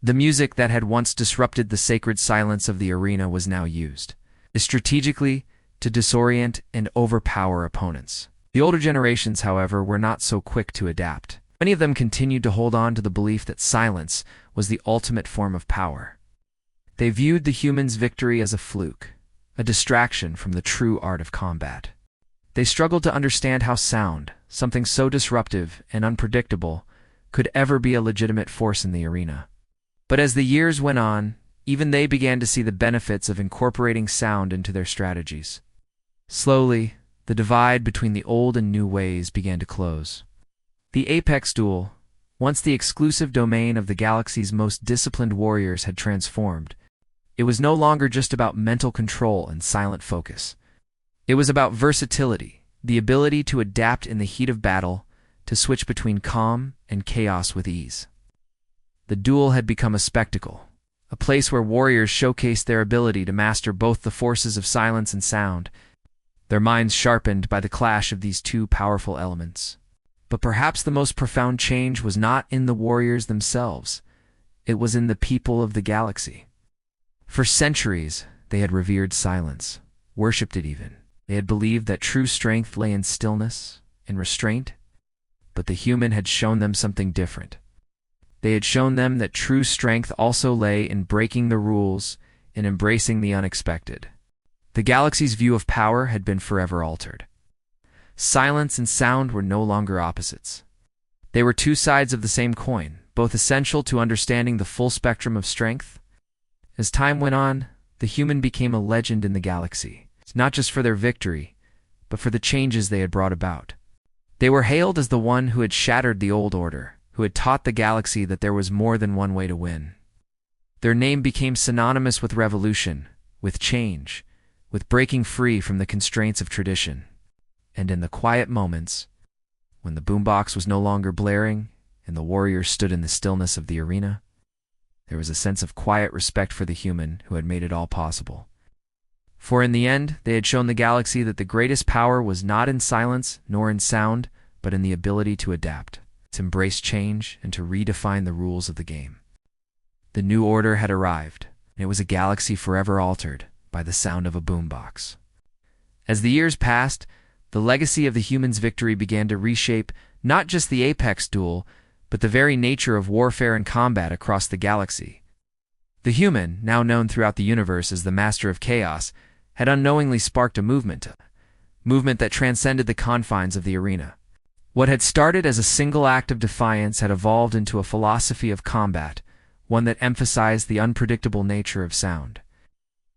The music that had once disrupted the sacred silence of the arena was now used, strategically, to disorient and overpower opponents. The older generations, however, were not so quick to adapt. Many of them continued to hold on to the belief that silence was the ultimate form of power. They viewed the human's victory as a fluke, a distraction from the true art of combat. They struggled to understand how sound, something so disruptive and unpredictable, could ever be a legitimate force in the arena. But as the years went on, even they began to see the benefits of incorporating sound into their strategies. Slowly, the The divide between the old and new ways began to close. The apex duel, once the exclusive domain of the galaxy's most disciplined warriors, had transformed. It was no longer just about mental control and silent focus. It was about versatility, the ability to adapt in the heat of battle, to switch between calm and chaos with ease. The duel had become a spectacle, a place where warriors showcased their ability to master both the forces of silence and sound, their minds sharpened by the clash of these two powerful elements. But perhaps the most profound change was not in the warriors themselves. It was in the people of the galaxy. For centuries, they had revered silence, worshipped it even. They had believed that true strength lay in stillness, in restraint. But the human had shown them something different. They had shown them that true strength also lay in breaking the rules, in embracing the unexpected. The galaxy's view of power had been forever altered. Silence and sound were no longer opposites. They were two sides of the same coin, both essential to understanding the full spectrum of strength. As time went on, the human became a legend in the galaxy, not just for their victory, but for the changes they had brought about. They were hailed as the one who had shattered the old order, who had taught the galaxy that there was more than one way to win. Their name became synonymous with revolution, with change, with breaking free from the constraints of tradition. And in the quiet moments, when the boombox was no longer blaring and the warriors stood in the stillness of the arena, there was a sense of quiet respect for the human who had made it all possible. For in the end, they had shown the galaxy that the greatest power was not in silence nor in sound, but in the ability to adapt, to embrace change, and to redefine the rules of the game. The new order had arrived, and it was a galaxy forever altered by the sound of a boombox. As the years passed, the legacy of the human's victory began to reshape not just the apex duel, but the very nature of warfare and combat across the galaxy. The human, now known throughout the universe as the Master of Chaos, had unknowingly sparked a movement that transcended the confines of the arena. What had started as a single act of defiance had evolved into a philosophy of combat, one that emphasized the unpredictable nature of sound,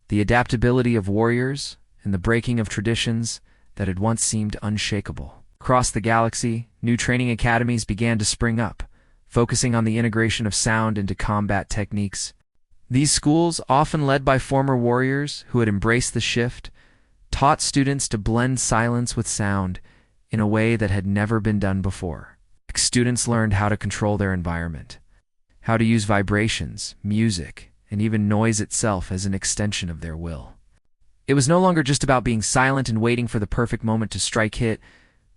the adaptability of warriors, and the breaking of traditions that had once seemed unshakable. Across the galaxy, new training academies began to spring up, focusing on the integration of sound into combat techniques. These schools, often led by former warriors who had embraced the shift, taught students to blend silence with sound in a way that had never been done before. Students learned how to control their environment, how to use vibrations, music, and even noise itself as an extension of their will. It was no longer just about being silent and waiting for the perfect moment to strike hit. It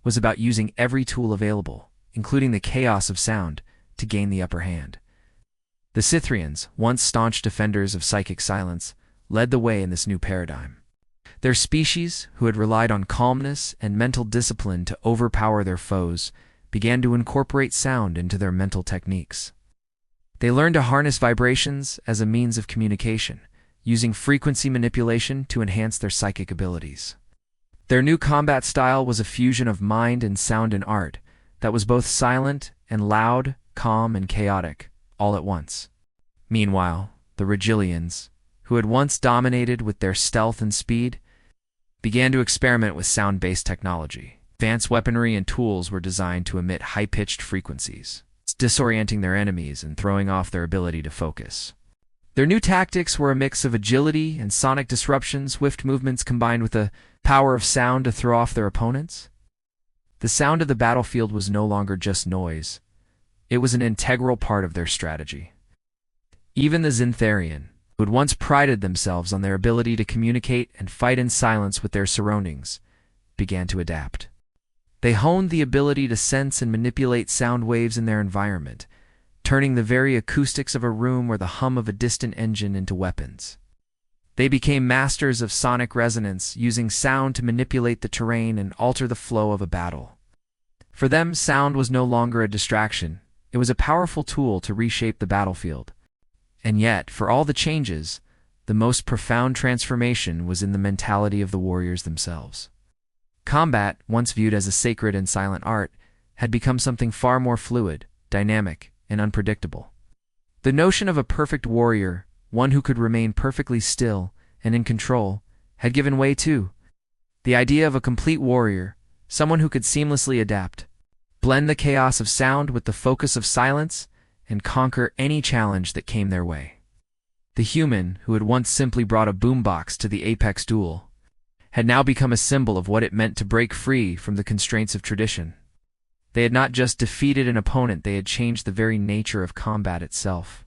was about using every tool available, including the chaos of sound, to gain the upper hand. The Cythrians, once staunch defenders of psychic silence, led the way in this new paradigm. Their species, who had relied on calmness and mental discipline to overpower their foes, began to incorporate sound into their mental techniques. They learned to harness vibrations as a means of communication, using frequency manipulation to enhance their psychic abilities. Their new combat style was a fusion of mind and sound and art that was both silent and loud, calm and chaotic, all at once. Meanwhile, the Regilians, who had once dominated with their stealth and speed, began to experiment with sound-based technology. Advanced weaponry and tools were designed to emit high-pitched frequencies, disorienting their enemies and throwing off their ability to focus. Their new tactics were a mix of agility and sonic disruption, swift movements combined with the power of sound to throw off their opponents. The sound of the battlefield was no longer just noise. It was an integral part of their strategy. Even the Zintharian, who had once prided themselves on their ability to communicate and fight in silence with their surroundings, began to adapt. They honed the ability to sense and manipulate sound waves in their environment, turning the very acoustics of a room or the hum of a distant engine into weapons. They became masters of sonic resonance, using sound to manipulate the terrain and alter the flow of a battle. For them, sound was no longer a distraction. It was a powerful tool to reshape the battlefield. And yet, for all the changes, the most profound transformation was in the mentality of the warriors themselves. Combat, once viewed as a sacred and silent art, had become something far more fluid, dynamic, and unpredictable. The notion of a perfect warrior, one who could remain perfectly still and in control, had given way too. The idea of a complete warrior, someone who could seamlessly adapt, blend the chaos of sound with the focus of silence, and conquer any challenge that came their way. The human, who had once simply brought a boombox to the apex duel, had now become a symbol of what it meant to break free from the constraints of tradition. They had not just defeated an opponent, they had changed the very nature of combat itself.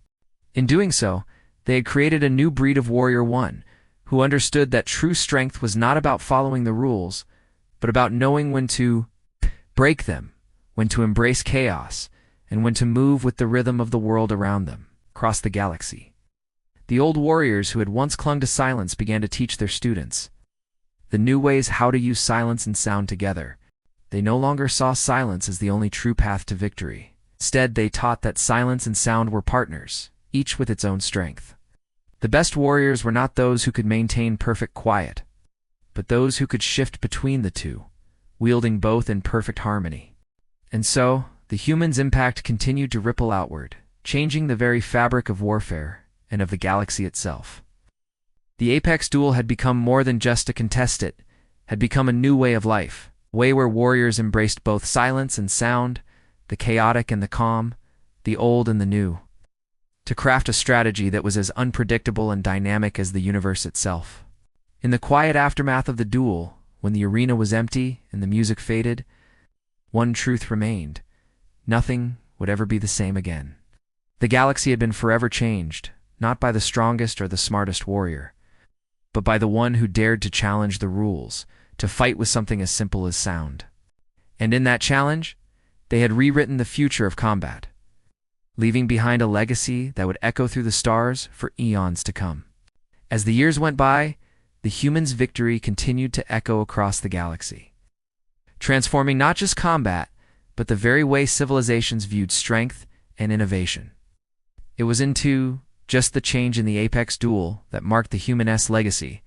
In doing so, they had created a new breed of warrior, one who understood that true strength was not about following the rules, but about knowing when to break them, when to embrace chaos, and when to move with the rhythm of the world around them, across the galaxy. The old warriors who had once clung to silence began to teach their students the new ways how to use silence and sound together. They no longer saw silence as the only true path to victory. Instead, they taught that silence and sound were partners, each with its own strength. The best warriors were not those who could maintain perfect quiet, but those who could shift between the two, wielding both in perfect harmony. And so, the human's impact continued to ripple outward, changing the very fabric of warfare and of the galaxy itself. The apex duel had become more than just a contest, it had become a new way of life, a way where warriors embraced both silence and sound, the chaotic and the calm, the old and the new, to craft a strategy that was as unpredictable and dynamic as the universe itself. In the quiet aftermath of the duel, when the arena was empty and the music faded, one truth remained: nothing would ever be the same again. The galaxy had been forever changed, not by the strongest or the smartest warrior, but by the one who dared to challenge the rules, to fight with something as simple as sound. And in that challenge, they had rewritten the future of combat, leaving behind a legacy that would echo through the stars for eons to come. As the years went by, the human's victory continued to echo across the galaxy, transforming not just combat, but the very way civilizations viewed strength and innovation. It was into just the change in the apex duel that marked the humaness' legacy,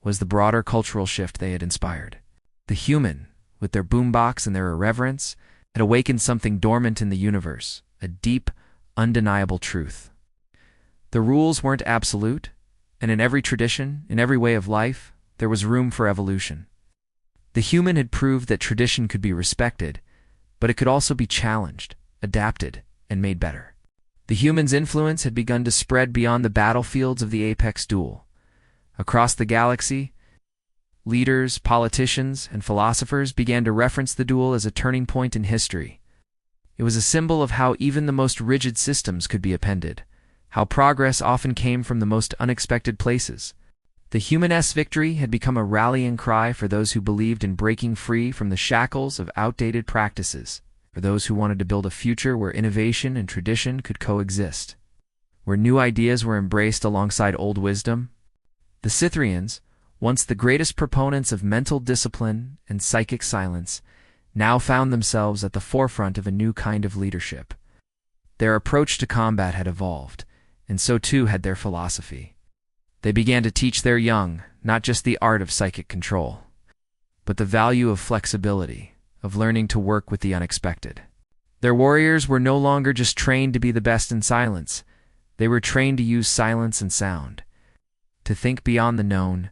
was the broader cultural shift they had inspired. The human, with their boombox and their irreverence, had awakened something dormant in the universe, a deep, undeniable truth. The rules weren't absolute, and in every tradition, in every way of life, there was room for evolution. The human had proved that tradition could be respected, but it could also be challenged, adapted, and made better. The human's influence had begun to spread beyond the battlefields of the apex duel. Across the galaxy, leaders, politicians, and philosophers began to reference the duel as a turning point in history. It was a symbol of how even the most rigid systems could be upended, how progress often came from the most unexpected places. The humaness' victory had become a rallying cry for those who believed in breaking free from the shackles of outdated practices, for those who wanted to build a future where innovation and tradition could coexist, where new ideas were embraced alongside old wisdom. The Cythrians, once the greatest proponents of mental discipline and psychic silence, now found themselves at the forefront of a new kind of leadership. Their approach to combat had evolved, and so too had their philosophy. They began to teach their young not just the art of psychic control, but the value of flexibility, of learning to work with the unexpected. Their warriors were no longer just trained to be the best in silence, they were trained to use silence and sound, to think beyond the known,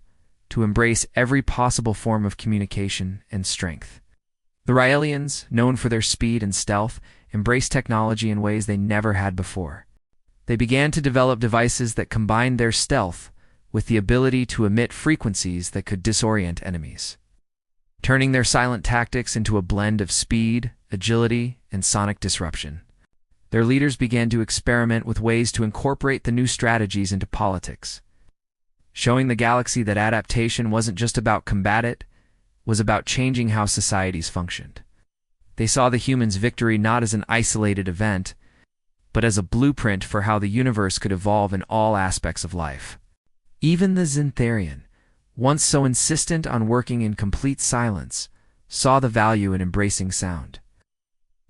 to embrace every possible form of communication and strength. The Raelians, known for their speed and stealth, embraced technology in ways they never had before. They began to develop devices that combined their stealth with the ability to emit frequencies that could disorient enemies, turning their silent tactics into a blend of speed, agility, and sonic disruption. Their leaders began to experiment with ways to incorporate the new strategies into politics, showing the galaxy that adaptation wasn't just about combat, it was about changing how societies functioned. They saw the human's victory not as an isolated event, but as a blueprint for how the universe could evolve in all aspects of life. Even the Zintharian, once so insistent on working in complete silence, saw the value in embracing sound.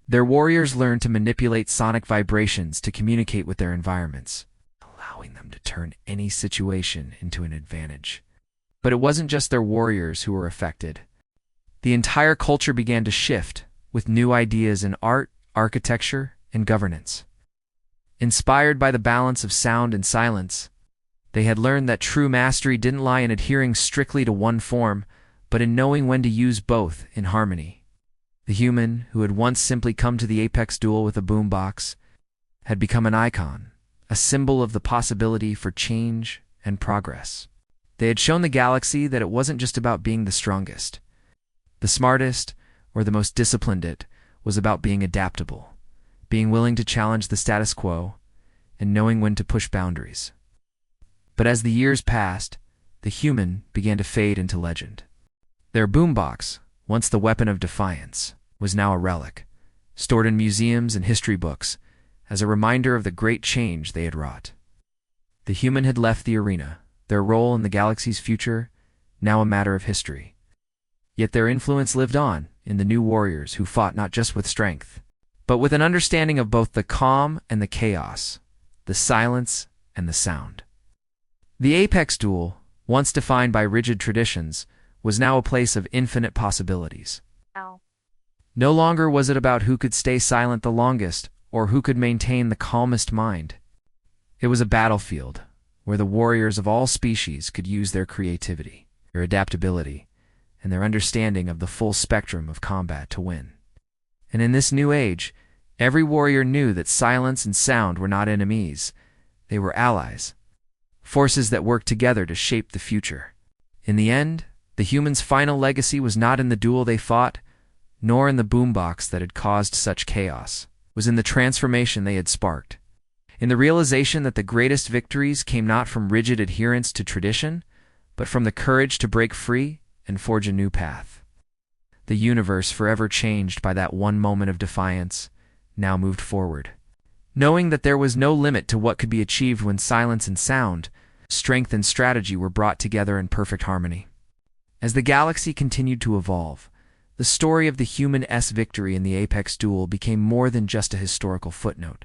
Their warriors learned to manipulate sonic vibrations to communicate with their environments, allowing them to turn any situation into an advantage. But it wasn't just their warriors who were affected. The entire culture began to shift, with new ideas in art, architecture, and governance. Inspired by the balance of sound and silence, they had learned that true mastery didn't lie in adhering strictly to one form, but in knowing when to use both in harmony. The human, who had once simply come to the apex duel with a boombox, had become an icon, a symbol of the possibility for change and progress. They had shown the galaxy that it wasn't just about being the strongest, the smartest, or the most disciplined. It was about being adaptable, being willing to challenge the status quo, and knowing when to push boundaries. But as the years passed, the human began to fade into legend. Their boombox, once the weapon of defiance, was now a relic, stored in museums and history books as a reminder of the great change they had wrought. The human had left the arena, their role in the galaxy's future now a matter of history. Yet their influence lived on in the new warriors who fought not just with strength, but with an understanding of both the calm and the chaos, the silence and the sound. The apex duel, once defined by rigid traditions, was now a place of infinite possibilities. No longer was it about who could stay silent the longest or who could maintain the calmest mind. It was a battlefield where the warriors of all species could use their creativity, their adaptability, and their understanding of the full spectrum of combat to win. And in this new age, every warrior knew that silence and sound were not enemies. They were allies, forces that worked together to shape the future. In the end, the humans' final legacy was not in the duel they fought, nor in the boombox that had caused such chaos. It was in the transformation they had sparked, in the realization that the greatest victories came not from rigid adherence to tradition, but from the courage to break free and forge a new path. The universe, forever changed by that one moment of defiance, now moved forward, knowing that there was no limit to what could be achieved when silence and sound, strength and strategy were brought together in perfect harmony. As the galaxy continued to evolve, the story of the human-s victory in the apex duel became more than just a historical footnote.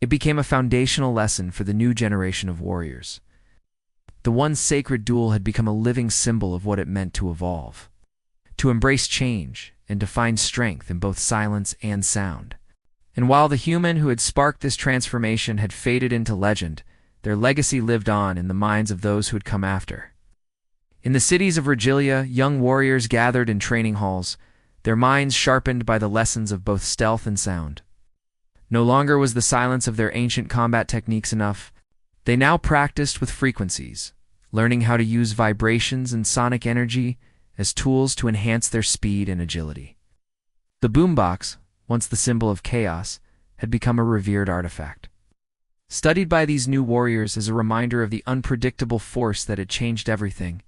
It became a foundational lesson for the new generation of warriors. The one sacred duel had become a living symbol of what it meant to evolve, to embrace change and to find strength in both silence and sound. And while the human who had sparked this transformation had faded into legend, their legacy lived on in the minds of those who had come after. In the cities of Regilia, young warriors gathered in training halls, their minds sharpened by the lessons of both stealth and sound. No longer was the silence of their ancient combat techniques enough. They now practiced with frequencies, learning how to use vibrations and sonic energy as tools to enhance their speed and agility. The boombox, once the symbol of chaos, had become a revered artifact, studied by these new warriors as a reminder of the unpredictable force that had changed everything.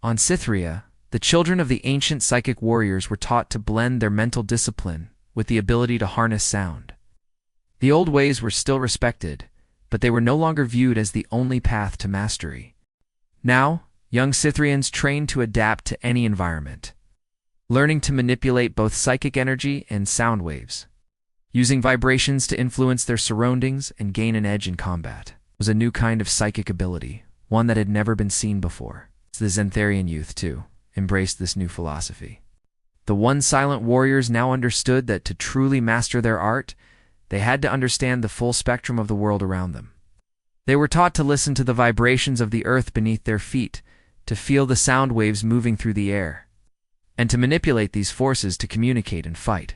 On Cythria, the children of the ancient psychic warriors were taught to blend their mental discipline with the ability to harness sound. The old ways were still respected, but they were no longer viewed as the only path to mastery. Now, young Cythrians trained to adapt to any environment, learning to manipulate both psychic energy and sound waves, using vibrations to influence their surroundings and gain an edge in combat. It was a new kind of psychic ability, one that had never been seen before. The Xantharian youth, too, embraced this new philosophy. The one silent warriors now understood that to truly master their art, they had to understand the full spectrum of the world around them. They were taught to listen to the vibrations of the earth beneath their feet, to feel the sound waves moving through the air, and to manipulate these forces to communicate and fight.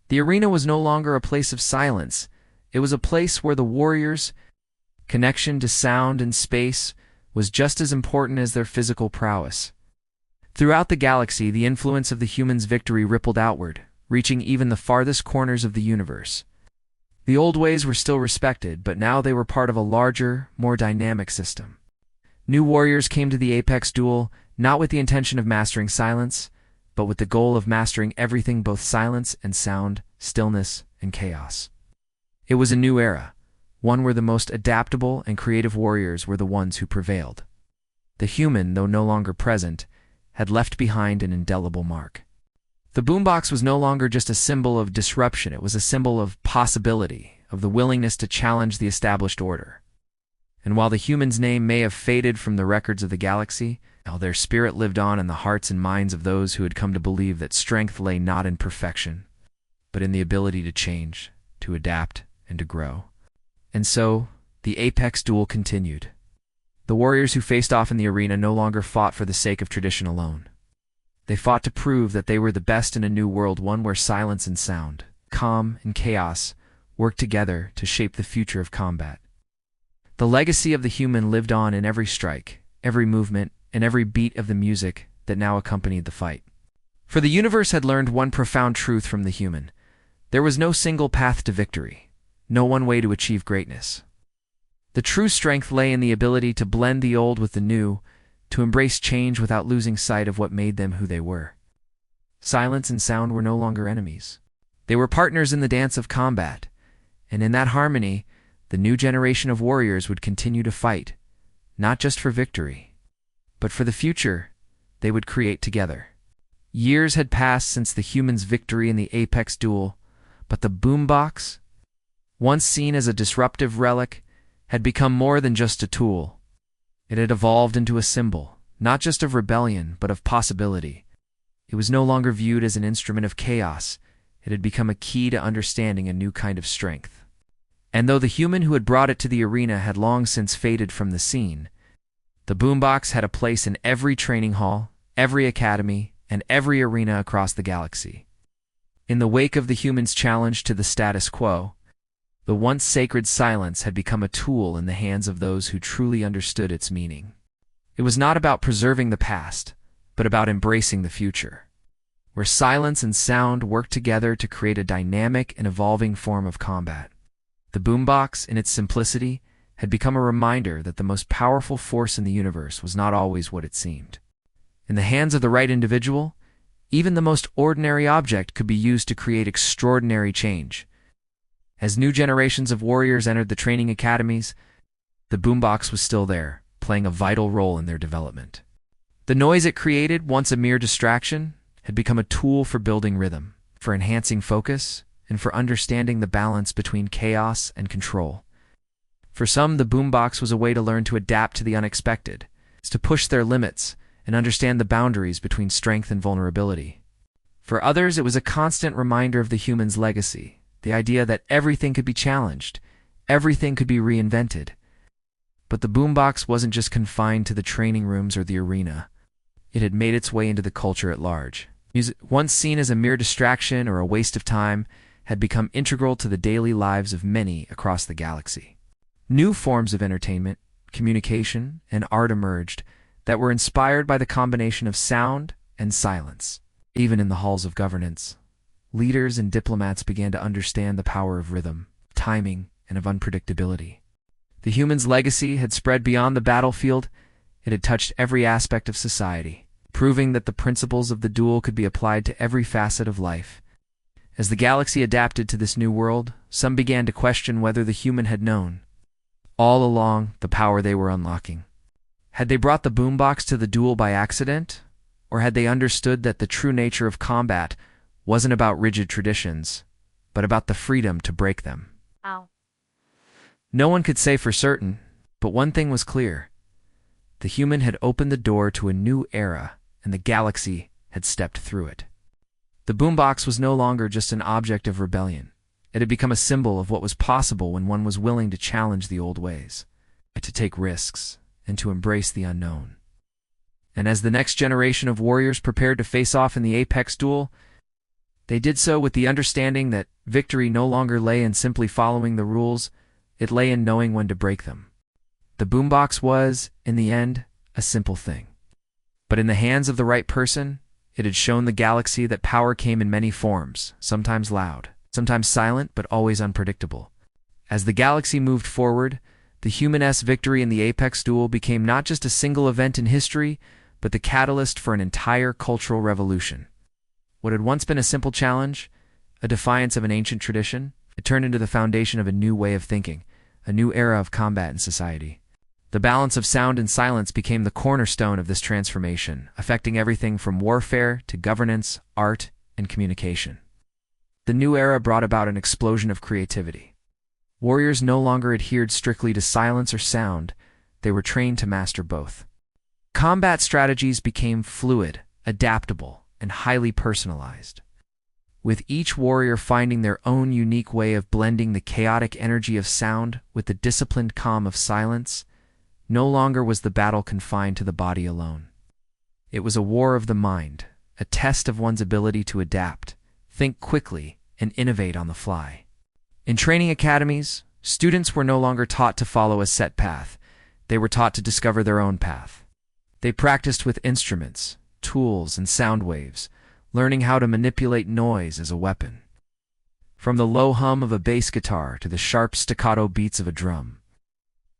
The arena was no longer a place of silence. It was a place where the warriors' connection to sound and space was just as important as their physical prowess. Throughout the galaxy, the influence of the humans' victory rippled outward, reaching even the farthest corners of the universe. The old ways were still respected, but now they were part of a larger, more dynamic system. New warriors came to the apex duel not with the intention of mastering silence, but with the goal of mastering everything, both silence and sound, stillness and chaos. It was a new era, one where the most adaptable and creative warriors were the ones who prevailed. The human, though no longer present, had left behind an indelible mark. The boombox was no longer just a symbol of disruption, it was a symbol of possibility, of the willingness to challenge the established order. And while the human's name may have faded from the records of the galaxy, their spirit lived on in the hearts and minds of those who had come to believe that strength lay not in perfection, but in the ability to change, to adapt, and to grow. And so, the apex duel continued. The warriors who faced off in the arena no longer fought for the sake of tradition alone. They fought to prove that they were the best in a new world, one where silence and sound, calm and chaos, worked together to shape the future of combat. The legacy of the human lived on in every strike, every movement, and every beat of the music that now accompanied the fight. For the universe had learned one profound truth from the human. There was no single path to victory, no one way to achieve greatness. The true strength lay in the ability to blend the old with the new, to embrace change without losing sight of what made them who they were. Silence and sound were no longer enemies. They were partners in the dance of combat, and in that harmony, the new generation of warriors would continue to fight, not just for victory, but for the future they would create together. Years had passed since the humans' victory in the apex duel, but the boombox, once seen as a disruptive relic, had become more than just a tool. It had evolved into a symbol, not just of rebellion, but of possibility. It was no longer viewed as an instrument of chaos. It had become a key to understanding a new kind of strength. And though the human who had brought it to the arena had long since faded from the scene, the boombox had a place in every training hall, every academy, and every arena across the galaxy. In the wake of the human's challenge to the status quo, the once sacred silence had become a tool in the hands of those who truly understood its meaning. It was not about preserving the past, but about embracing the future, where silence and sound worked together to create a dynamic and evolving form of combat. The boombox, in its simplicity, had become a reminder that the most powerful force in the universe was not always what it seemed. In the hands of the right individual, even the most ordinary object could be used to create extraordinary change. As new generations of warriors entered the training academies, the boombox was still there, playing a vital role in their development. The noise it created, once a mere distraction, had become a tool for building rhythm, for enhancing focus, and for understanding the balance between chaos and control. For some, the boombox was a way to learn to adapt to the unexpected, to push their limits, and understand the boundaries between strength and vulnerability. For others, it was a constant reminder of the human's legacy, the idea that everything could be challenged, everything could be reinvented. But the boombox wasn't just confined to the training rooms or the arena. It had made its way into the culture at large. Music, once seen as a mere distraction or a waste of time, had become integral to the daily lives of many across the galaxy. New forms of entertainment, communication, and art emerged that were inspired by the combination of sound and silence. Even in the halls of governance, leaders and diplomats began to understand the power of rhythm, timing, and of unpredictability. The human's legacy had spread beyond the battlefield. It had touched every aspect of society, proving that the principles of the duel could be applied to every facet of life. As the galaxy adapted to this new world, some began to question whether the human had known, all along, the power they were unlocking. Had they brought the boombox to the duel by accident, or had they understood that the true nature of combat wasn't about rigid traditions, but about the freedom to break them? Ow. No one could say for certain, but one thing was clear. The human had opened the door to a new era, and the galaxy had stepped through it. The boombox was no longer just an object of rebellion. It had become a symbol of what was possible when one was willing to challenge the old ways, to take risks, and to embrace the unknown. And as the next generation of warriors prepared to face off in the apex duel, they did so with the understanding that victory no longer lay in simply following the rules, it lay in knowing when to break them. The boombox was, in the end, a simple thing. But in the hands of the right person, it had shown the galaxy that power came in many forms, sometimes loud, sometimes silent, but always unpredictable. As the galaxy moved forward, the human-esque victory in the apex duel became not just a single event in history, but the catalyst for an entire cultural revolution. What had once been a simple challenge, a defiance of an ancient tradition, it turned into the foundation of a new way of thinking, a new era of combat in society. The balance of sound and silence became the cornerstone of this transformation, affecting everything from warfare to governance, art, and communication. The new era brought about an explosion of creativity. Warriors no longer adhered strictly to silence or sound, they were trained to master both. Combat strategies became fluid, adaptable, and highly personalized, with each warrior finding their own unique way of blending the chaotic energy of sound with the disciplined calm of silence. No longer was the battle confined to the body alone. It was a war of the mind, a test of one's ability to adapt, think quickly, and innovate on the fly. In training academies, students were no longer taught to follow a set path. They were taught to discover their own path. They practiced with instruments, tools, and sound waves, learning how to manipulate noise as a weapon. From the low hum of a bass guitar to the sharp staccato beats of a drum,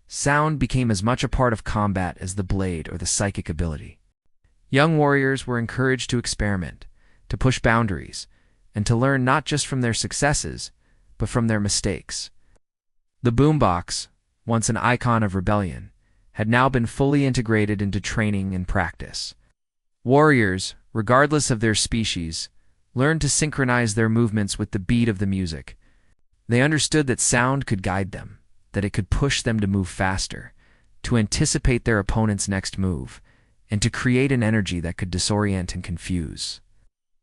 sound became as much a part of combat as the blade or the psychic ability. Young warriors were encouraged to experiment, to push boundaries, and to learn not just from their successes, but from their mistakes. The boombox, once an icon of rebellion, had now been fully integrated into training and practice. Warriors, regardless of their species, learned to synchronize their movements with the beat of the music. They understood that sound could guide them, that it could push them to move faster, to anticipate their opponent's next move, and to create an energy that could disorient and confuse.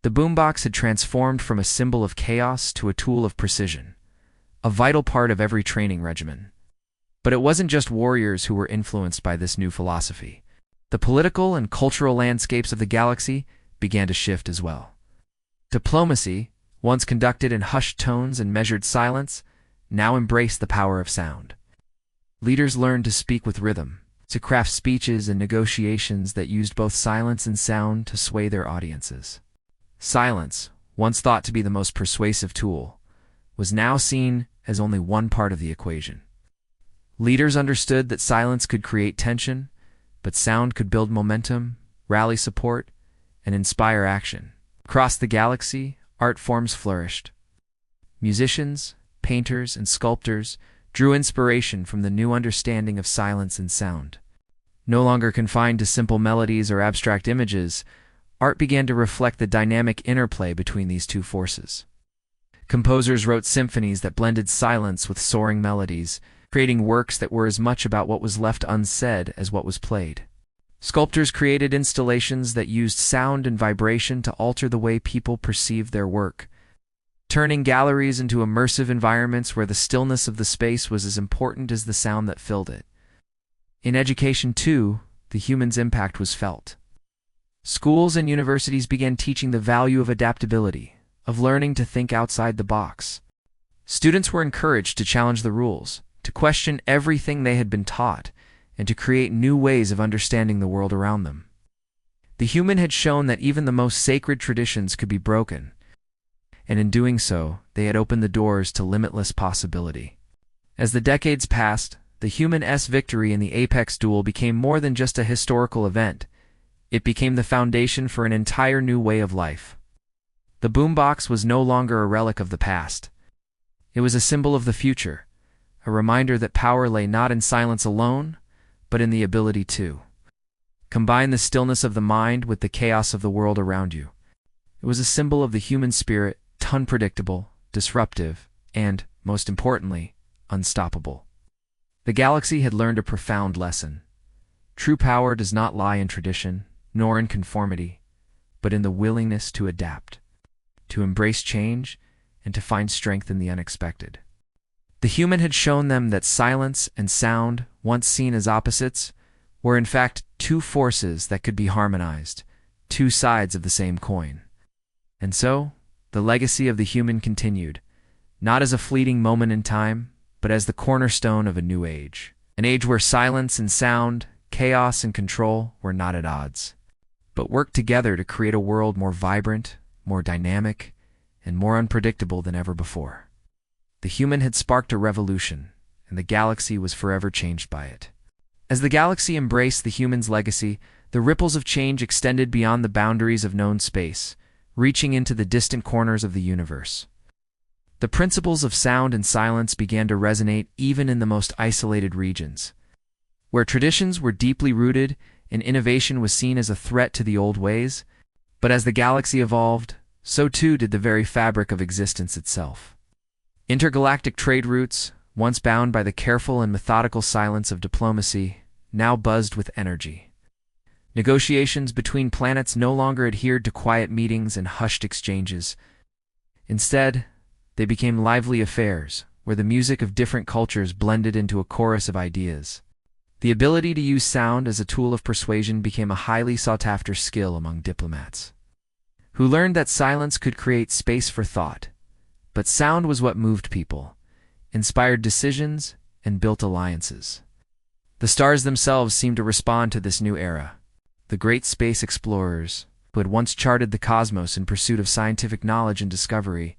The boombox had transformed from a symbol of chaos to a tool of precision, a vital part of every training regimen. But it wasn't just warriors who were influenced by this new philosophy. The political and cultural landscapes of the galaxy began to shift as well. Diplomacy, once conducted in hushed tones and measured silence, now embraced the power of sound. Leaders learned to speak with rhythm, to craft speeches and negotiations that used both silence and sound to sway their audiences. Silence, once thought to be the most persuasive tool, was now seen as only one part of the equation. Leaders understood that silence could create tension, but sound could build momentum, rally support, and inspire action. Across the galaxy, art forms flourished. Musicians, painters, and sculptors drew inspiration from the new understanding of silence and sound. No longer confined to simple melodies or abstract images, art began to reflect the dynamic interplay between these two forces. Composers wrote symphonies that blended silence with soaring melodies, creating works that were as much about what was left unsaid as what was played. Sculptors created installations that used sound and vibration to alter the way people perceived their work, turning galleries into immersive environments where the stillness of the space was as important as the sound that filled it. In education, too, the human's impact was felt. Schools and universities began teaching the value of adaptability, of learning to think outside the box. Students were encouraged to challenge the rules, to question everything they had been taught, and to create new ways of understanding the world around them. The human had shown that even the most sacred traditions could be broken, and in doing so, they had opened the doors to limitless possibility. As the decades passed, the human's victory in the Apex duel became more than just a historical event. It became the foundation for an entire new way of life. The boombox was no longer a relic of the past. It was a symbol of the future, a reminder that power lay not in silence alone, but in the ability to combine the stillness of the mind with the chaos of the world around you. It was a symbol of the human spirit, unpredictable, disruptive, and, most importantly, unstoppable. The galaxy had learned a profound lesson. True power does not lie in tradition, nor in conformity, but in the willingness to adapt, to embrace change, and to find strength in the unexpected. The human had shown them that silence and sound, once seen as opposites, were in fact two forces that could be harmonized, two sides of the same coin. And so, the legacy of the human continued, not as a fleeting moment in time, but as the cornerstone of a new age. An age where silence and sound, chaos and control were not at odds, but worked together to create a world more vibrant, more dynamic, and more unpredictable than ever before. The human had sparked a revolution, and the galaxy was forever changed by it. As the galaxy embraced the human's legacy, the ripples of change extended beyond the boundaries of known space, reaching into the distant corners of the universe. The principles of sound and silence began to resonate even in the most isolated regions. Where traditions were deeply rooted and innovation was seen as a threat to the old ways, but as the galaxy evolved, so too did the very fabric of existence itself. Intergalactic trade routes, once bound by the careful and methodical silence of diplomacy, now buzzed with energy. Negotiations between planets no longer adhered to quiet meetings and hushed exchanges. Instead, they became lively affairs, where the music of different cultures blended into a chorus of ideas. The ability to use sound as a tool of persuasion became a highly sought-after skill among diplomats. who learned that silence could create space for thought. But sound was what moved people, inspired decisions, and built alliances. The stars themselves seemed to respond to this new era. The great space explorers, who had once charted the cosmos in pursuit of scientific knowledge and discovery,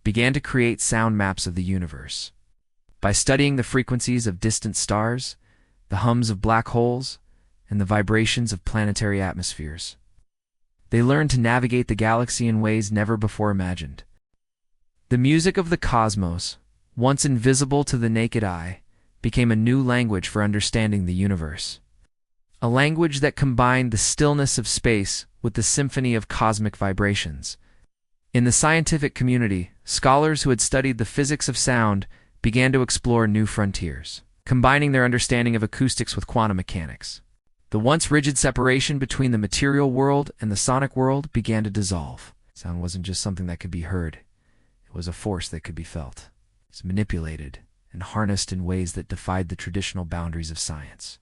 began to create sound maps of the universe. By studying the frequencies of distant stars, the hums of black holes, and the vibrations of planetary atmospheres, they learned to navigate the galaxy in ways never before imagined. The music of the cosmos, once invisible to the naked eye, became a new language for understanding the universe. A language that combined the stillness of space with the symphony of cosmic vibrations. In the scientific community, scholars who had studied the physics of sound began to explore new frontiers, combining their understanding of acoustics with quantum mechanics. The once rigid separation between the material world and the sonic world began to dissolve. Sound wasn't just something that could be heard. It was a force that could be felt. It was manipulated and harnessed in ways that defied the traditional boundaries of science.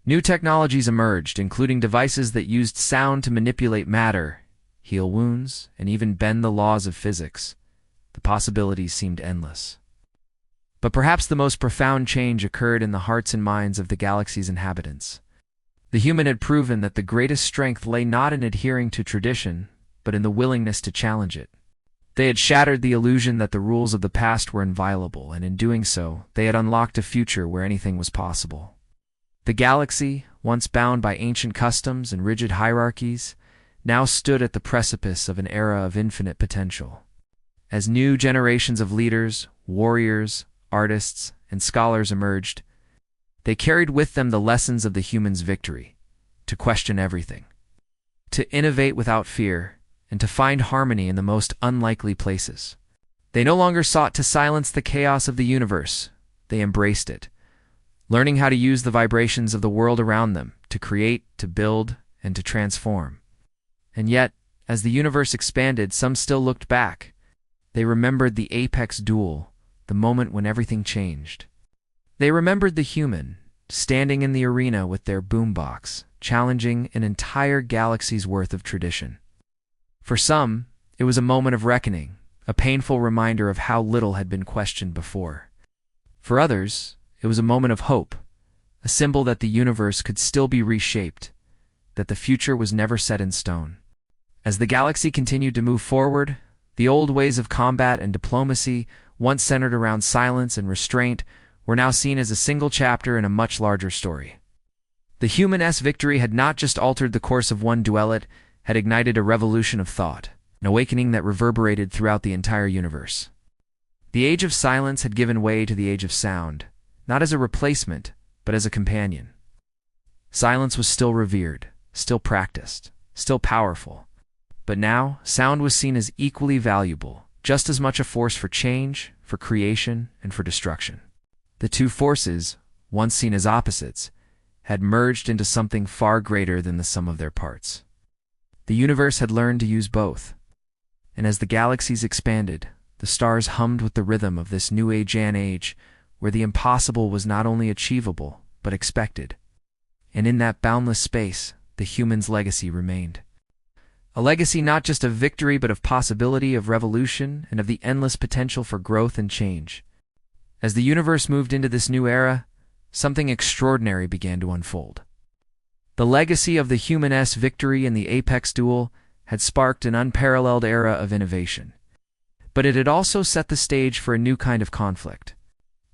New technologies emerged, including devices that used sound to manipulate matter, heal wounds, and even bend the laws of physics. The possibilities seemed endless. But perhaps the most profound change occurred in the hearts and minds of the galaxy's inhabitants. The human had proven that the greatest strength lay not in adhering to tradition, but in the willingness to challenge it. They had shattered the illusion that the rules of the past were inviolable, and in doing so, they had unlocked a future where anything was possible. The galaxy, once bound by ancient customs and rigid hierarchies, now stood at the precipice of an era of infinite potential. As new generations of leaders, warriors, artists, and scholars emerged, they carried with them the lessons of the human's victory: to question everything, to innovate without fear, and to find harmony in the most unlikely places. They no longer sought to silence the chaos of the universe. They embraced it, learning how to use the vibrations of the world around them to create, to build, and to transform. And yet, as the universe expanded, some still looked back. They remembered the apex duel, the moment when everything changed. They remembered the human, standing in the arena with their boombox, challenging an entire galaxy's worth of tradition. For some, it was a moment of reckoning, a painful reminder of how little had been questioned before. For others, it was a moment of hope, a symbol that the universe could still be reshaped, that the future was never set in stone. As the galaxy continued to move forward, the old ways of combat and diplomacy, once centered around silence and restraint, were now seen as a single chapter in a much larger story. The human-esque victory had not just altered the course of one duel, it had ignited a revolution of thought, an awakening that reverberated throughout the entire universe. The age of silence had given way to the age of sound, not as a replacement, but as a companion. Silence was still revered, still practiced, still powerful. But now, sound was seen as equally valuable, just as much a force for change, for creation, and for destruction. The two forces, once seen as opposites, had merged into something far greater than the sum of their parts. The universe had learned to use both. And as the galaxies expanded, the stars hummed with the rhythm of this new age, where the impossible was not only achievable, but expected. And in that boundless space, the human's legacy remained. A legacy not just of victory, but of possibility, of revolution, and of the endless potential for growth and change. As the universe moved into this new era, something extraordinary began to unfold. The legacy of the human-esque victory in the apex duel had sparked an unparalleled era of innovation. But it had also set the stage for a new kind of conflict.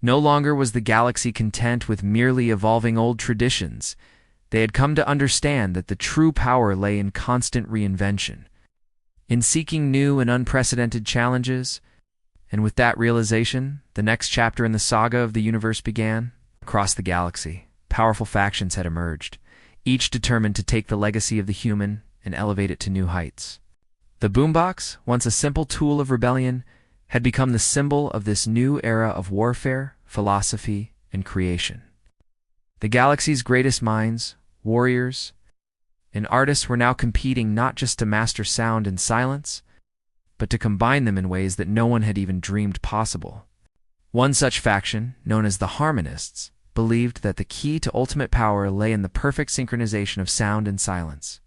No longer was the galaxy content with merely evolving old traditions. They had come to understand that the true power lay in constant reinvention, in seeking new and unprecedented challenges. And with that realization, the next chapter in the saga of the universe began. Across the galaxy, powerful factions had emerged, each determined to take the legacy of the human and elevate it to new heights. The boombox, once a simple tool of rebellion, had become the symbol of this new era of warfare, philosophy, and creation. The galaxy's greatest minds, warriors, and artists were now competing not just to master sound and silence, but to combine them in ways that no one had even dreamed possible. One such faction, known as the Harmonists, believed that the key to ultimate power lay in the perfect synchronization of sound and silence.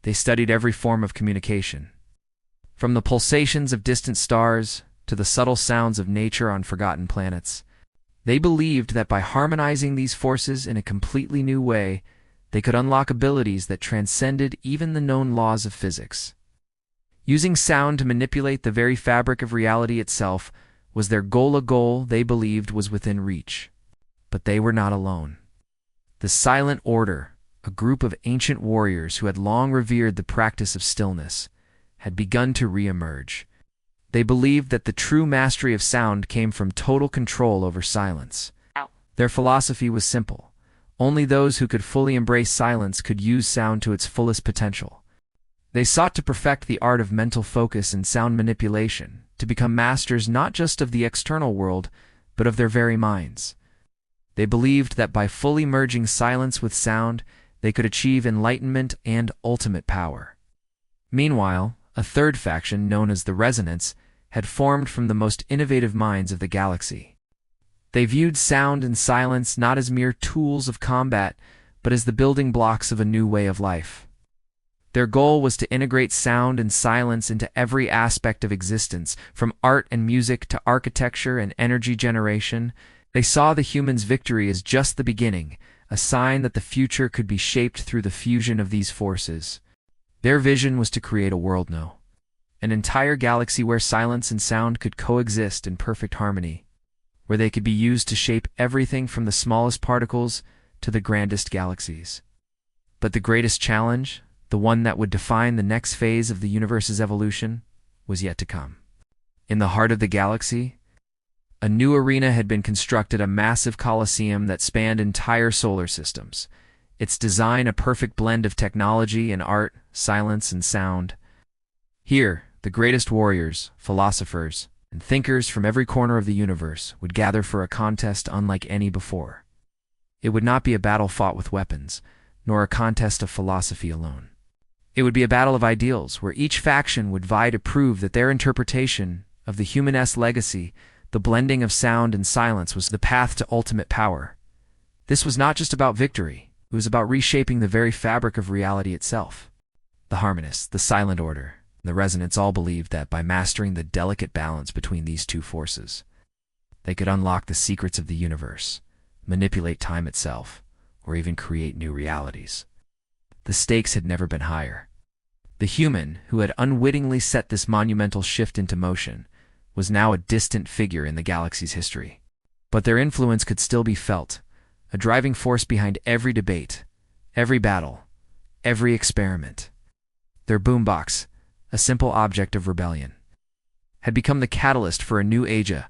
They studied every form of communication, From the pulsations of distant stars to the subtle sounds of nature on forgotten planets, they believed that by harmonizing these forces in a completely new way, they could unlock abilities that transcended even the known laws of physics. Using sound to manipulate the very fabric of reality itself was their goal, a goal they believed was within reach. But they were not alone. The Silent Order, a group of ancient warriors who had long revered the practice of stillness, had begun to re-emerge. They believed that the true mastery of sound came from total control over silence. Their philosophy was simple. Only those who could fully embrace silence could use sound to its fullest potential. They sought to perfect the art of mental focus and sound manipulation, to become masters not just of the external world, but of their very minds. They believed that by fully merging silence with sound, they could achieve enlightenment and ultimate power. Meanwhile, a third faction, known as the Resonants, had formed from the most innovative minds of the galaxy. They viewed sound and silence not as mere tools of combat, but as the building blocks of a new way of life. Their goal was to integrate sound and silence into every aspect of existence, from art and music to architecture and energy generation. They saw the humans' victory as just the beginning, a sign that the future could be shaped through the fusion of these forces. Their vision was to create a world, an entire galaxy where silence and sound could coexist in perfect harmony, where they could be used to shape everything from the smallest particles to the grandest galaxies. But the greatest challenge, the one that would define the next phase of the universe's evolution, was yet to come. In the heart of the galaxy, a new arena had been constructed, a massive coliseum that spanned entire solar systems. Its design a perfect blend of technology and art, silence and sound. Here, the greatest warriors, philosophers, and thinkers from every corner of the universe would gather for a contest unlike any before. It would not be a battle fought with weapons, nor a contest of philosophy alone. It would be a battle of ideals, where each faction would vie to prove that their interpretation of the humanist legacy, the blending of sound and silence, was the path to ultimate power. This was not just about victory, it was about reshaping the very fabric of reality itself. The Harmonists, the Silent Order, and the Resonants all believed that by mastering the delicate balance between these two forces, they could unlock the secrets of the universe, manipulate time itself, or even create new realities. The stakes had never been higher. The human, who had unwittingly set this monumental shift into motion, was now a distant figure in the galaxy's history. But their influence could still be felt, a driving force behind every debate, every battle, every experiment. Their boombox, a simple object of rebellion, had become the catalyst for a new age, a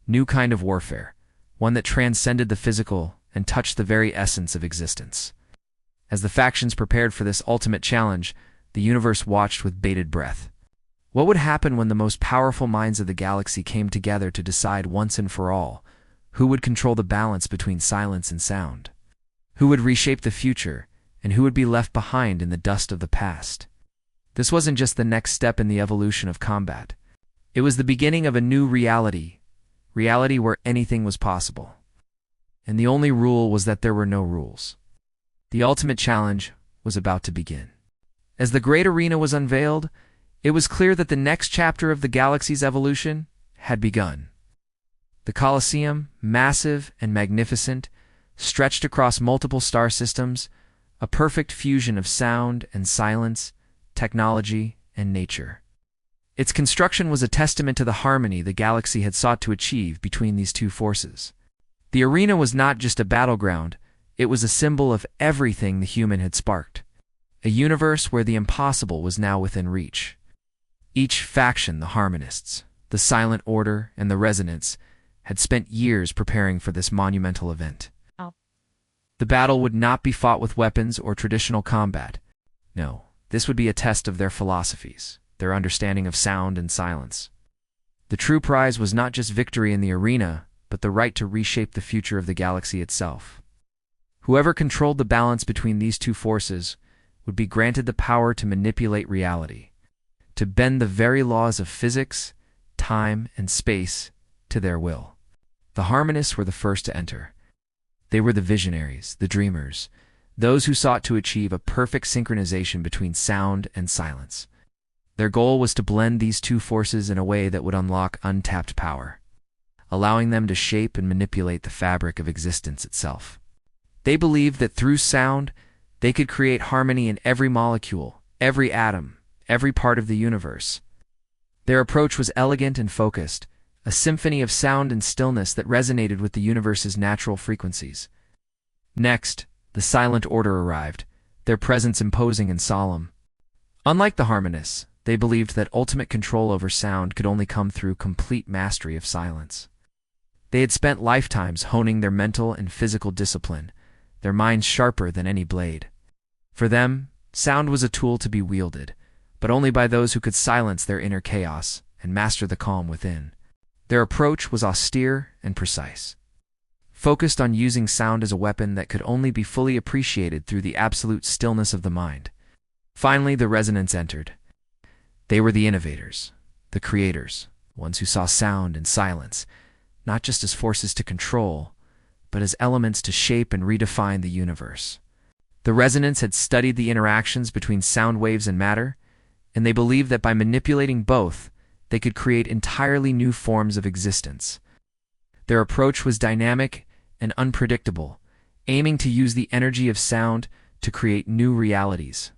new kind of warfare, one that transcended the physical and touched the very essence of existence. As the factions prepared for this ultimate challenge, the universe watched with bated breath. What would happen when the most powerful minds of the galaxy came together to decide once and for all who would control the balance between silence and sound? Who would reshape the future, and who would be left behind in the dust of the past? This wasn't just the next step in the evolution of combat. It was the beginning of a new reality where anything was possible. And the only rule was that there were no rules. The ultimate challenge was about to begin. As the great arena was unveiled, it was clear that the next chapter of the galaxy's evolution had begun. The Colosseum, massive and magnificent, stretched across multiple star systems, a perfect fusion of sound and silence, technology and nature. Its construction was a testament to the harmony the galaxy had sought to achieve between these two forces. The arena was not just a battleground, it was a symbol of everything the human had sparked. A universe where the impossible was now within reach. Each faction, the Harmonists, the Silent Order, and the Resonants, had spent years preparing for this monumental event. The battle would not be fought with weapons or traditional combat. No, this would be a test of their philosophies, their understanding of sound and silence. The true prize was not just victory in the arena, but the right to reshape the future of the galaxy itself. Whoever controlled the balance between these two forces would be granted the power to manipulate reality, to bend the very laws of physics, time, and space to their will. The Harmonists were the first to enter. They were the visionaries, the dreamers, those who sought to achieve a perfect synchronization between sound and silence. Their goal was to blend these two forces in a way that would unlock untapped power, allowing them to shape and manipulate the fabric of existence itself. They believed that through sound, they could create harmony in every molecule, every atom, every part of the universe. Their approach was elegant and focused, a symphony of sound and stillness that resonated with the universe's natural frequencies. Next, the Silent Order arrived, their presence imposing and solemn. Unlike the Harmonists, they believed that ultimate control over sound could only come through complete mastery of silence. They had spent lifetimes honing their mental and physical discipline, their minds sharper than any blade. For them, sound was a tool to be wielded, but only by those who could silence their inner chaos and master the calm within. Their approach was austere and precise, focused on using sound as a weapon that could only be fully appreciated through the absolute stillness of the mind. Finally, the Resonants entered. They were the innovators, the creators, ones who saw sound and silence, not just as forces to control, but as elements to shape and redefine the universe. The Resonants had studied the interactions between sound waves and matter, and they believed that by manipulating both, they could create entirely new forms of existence. Their approach was dynamic and unpredictable, aiming to use the energy of sound to create new realities.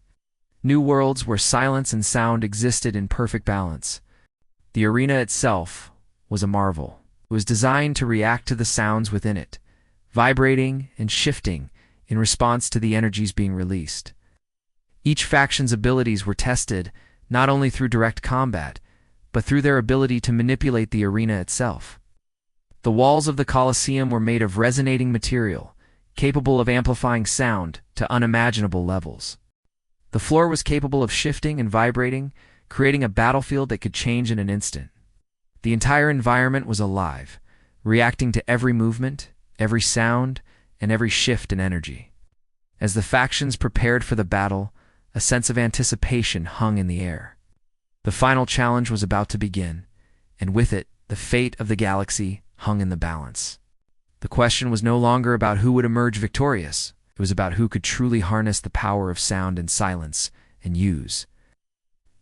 New worlds where silence and sound existed in perfect balance. The arena itself was a marvel. It was designed to react to the sounds within it, vibrating and shifting in response to the energies being released. Each faction's abilities were tested not only through direct combat, but through their ability to manipulate the arena itself. The walls of the Colosseum were made of resonating material, capable of amplifying sound to unimaginable levels. The floor was capable of shifting and vibrating, creating a battlefield that could change in an instant. The entire environment was alive, reacting to every movement, every sound, and every shift in energy. As the factions prepared for the battle, a sense of anticipation hung in the air. The final challenge was about to begin, and with it, the fate of the galaxy hung in the balance. The question was no longer about who would emerge victorious. It was about who could truly harness the power of sound and silence and use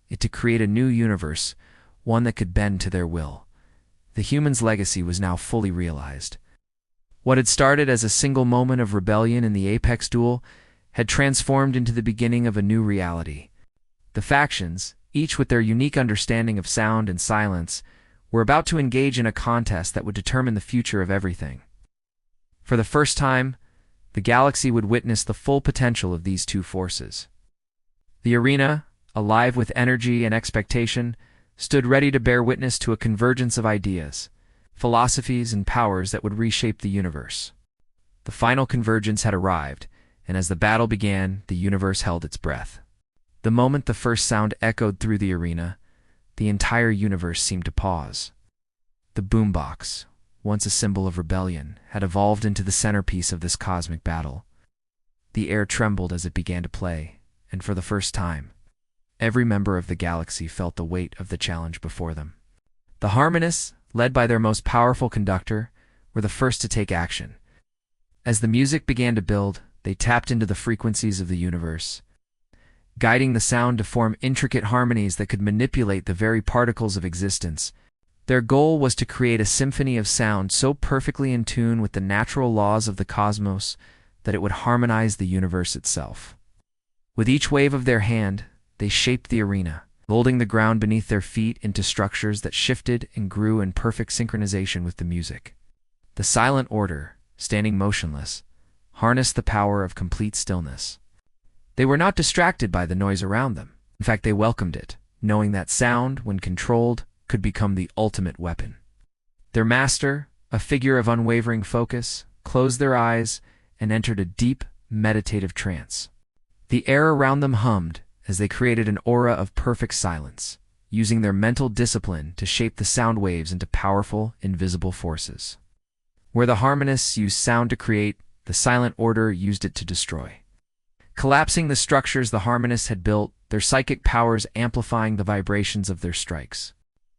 it to create a new universe, one that could bend to their will. The humans' legacy was now fully realized. What had started as a single moment of rebellion in the apex duel had transformed into the beginning of a new reality. The factions, each with their unique understanding of sound and silence, were about to engage in a contest that would determine the future of everything. For the first time, the galaxy would witness the full potential of these two forces. The arena, alive with energy and expectation, stood ready to bear witness to a convergence of ideas, philosophies, and powers that would reshape the universe. The final convergence had arrived, and as the battle began, the universe held its breath. The moment the first sound echoed through the arena, the entire universe seemed to pause. The Boombox, once a symbol of rebellion, had evolved into the centerpiece of this cosmic battle. The air trembled as it began to play, and for the first time, every member of the galaxy felt the weight of the challenge before them. The Harmonists, led by their most powerful conductor, were the first to take action. As the music began to build, they tapped into the frequencies of the universe, guiding the sound to form intricate harmonies that could manipulate the very particles of existence. Their goal was to create a symphony of sound so perfectly in tune with the natural laws of the cosmos that it would harmonize the universe itself. With each wave of their hand, they shaped the arena, molding the ground beneath their feet into structures that shifted and grew in perfect synchronization with the music. The Silent Order, standing motionless, harnessed the power of complete stillness. They were not distracted by the noise around them. In fact, they welcomed it, knowing that sound, when controlled, could become the ultimate weapon. Their master, a figure of unwavering focus, closed their eyes and entered a deep, meditative trance. The air around them hummed as they created an aura of perfect silence, using their mental discipline to shape the sound waves into powerful, invisible forces. Where the Harmonists used sound to create, the Silent Order used it to destroy. Collapsing the structures the Harmonists had built, their psychic powers amplifying the vibrations of their strikes.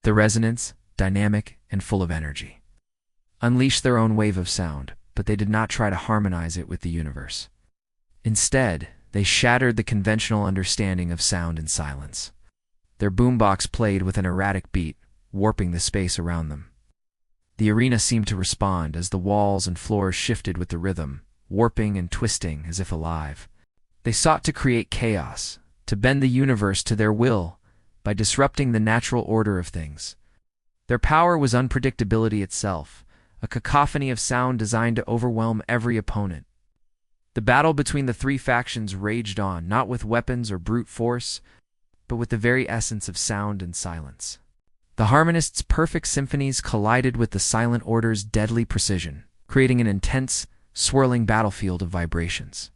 The Resonants, dynamic and full of energy, unleashed their own wave of sound, but they did not try to harmonize it with the universe. Instead, they shattered the conventional understanding of sound and silence. Their boombox played with an erratic beat, warping the space around them. The arena seemed to respond as the walls and floors shifted with the rhythm, warping and twisting as if alive. They sought to create chaos, to bend the universe to their will by disrupting the natural order of things. Their power was unpredictability itself, a cacophony of sound designed to overwhelm every opponent. The battle between the three factions raged on, not with weapons or brute force, but with the very essence of sound and silence. The Harmonists' perfect symphonies collided with the Silent Order's deadly precision, creating an intense, swirling battlefield of vibrations.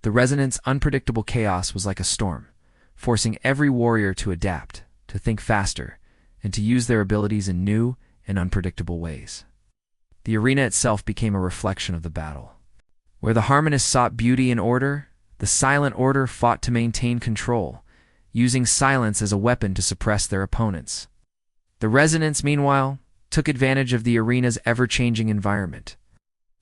The Resonants' unpredictable chaos was like a storm, forcing every warrior to adapt, to think faster, and to use their abilities in new and unpredictable ways. The arena itself became a reflection of the battle. Where the Harmonists sought beauty and order, the Silent Order fought to maintain control, using silence as a weapon to suppress their opponents. The Resonants, meanwhile, took advantage of the arena's ever-changing environment,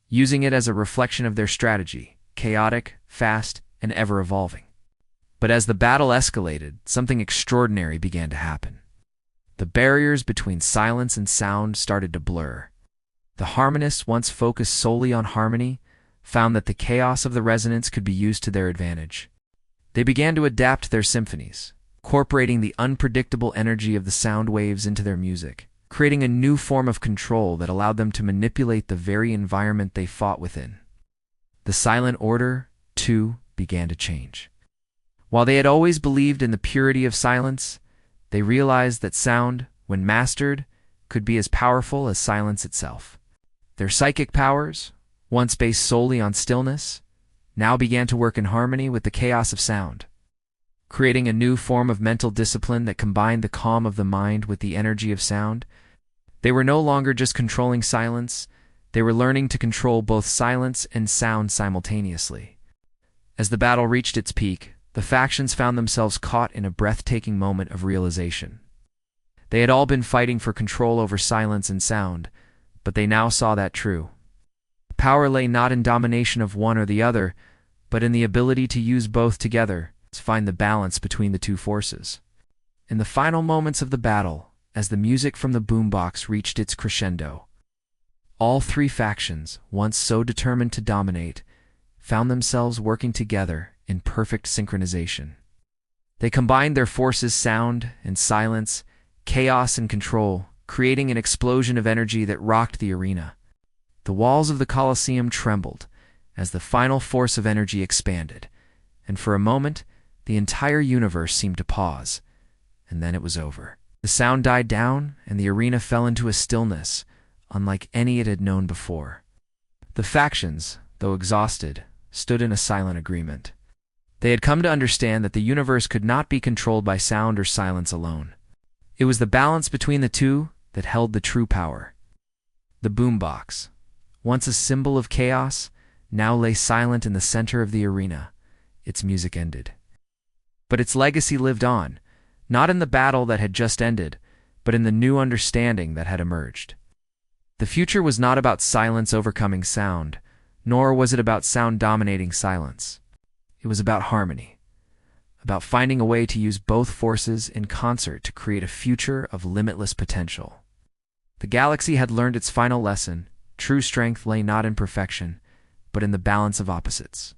using it as a reflection of their strategy, chaotic, fast, and ever-evolving. But as the battle escalated, something extraordinary began to happen. The barriers between silence and sound started to blur. The Harmonists, once focused solely on harmony, found that the chaos of the Resonants could be used to their advantage. They began to adapt their symphonies, incorporating the unpredictable energy of the sound waves into their music, creating a new form of control that allowed them to manipulate the very environment they fought within. The Silent Order, too, began to change. While they had always believed in the purity of silence, they realized that sound, when mastered, could be as powerful as silence itself. Their psychic powers, once based solely on stillness, now began to work in harmony with the chaos of sound, creating a new form of mental discipline that combined the calm of the mind with the energy of sound. They were no longer just controlling silence, they were learning to control both silence and sound simultaneously. As the battle reached its peak, the factions found themselves caught in a breathtaking moment of realization. They had all been fighting for control over silence and sound, but they now saw that true. Power lay not in domination of one or the other, but in the ability to use both together, to find the balance between the two forces. In the final moments of the battle, as the music from the boombox reached its crescendo, all three factions, once so determined to dominate, found themselves working together in perfect synchronization. They combined their forces, sound and silence, chaos and control, creating an explosion of energy that rocked the arena. The walls of the Colosseum trembled as the final force of energy expanded, and for a moment, the entire universe seemed to pause, and then it was over. The sound died down, and the arena fell into a stillness, unlike any it had known before. The factions, though exhausted, stood in a silent agreement. They had come to understand that the universe could not be controlled by sound or silence alone. It was the balance between the two that held the true power. The boombox, once a symbol of chaos, now lay silent in the center of the arena. Its music ended. But its legacy lived on, not in the battle that had just ended, but in the new understanding that had emerged. The future was not about silence overcoming sound, nor was it about sound dominating silence. It was about harmony, about finding a way to use both forces in concert to create a future of limitless potential. The galaxy had learned its final lesson. True strength lay not in perfection, but in the balance of opposites.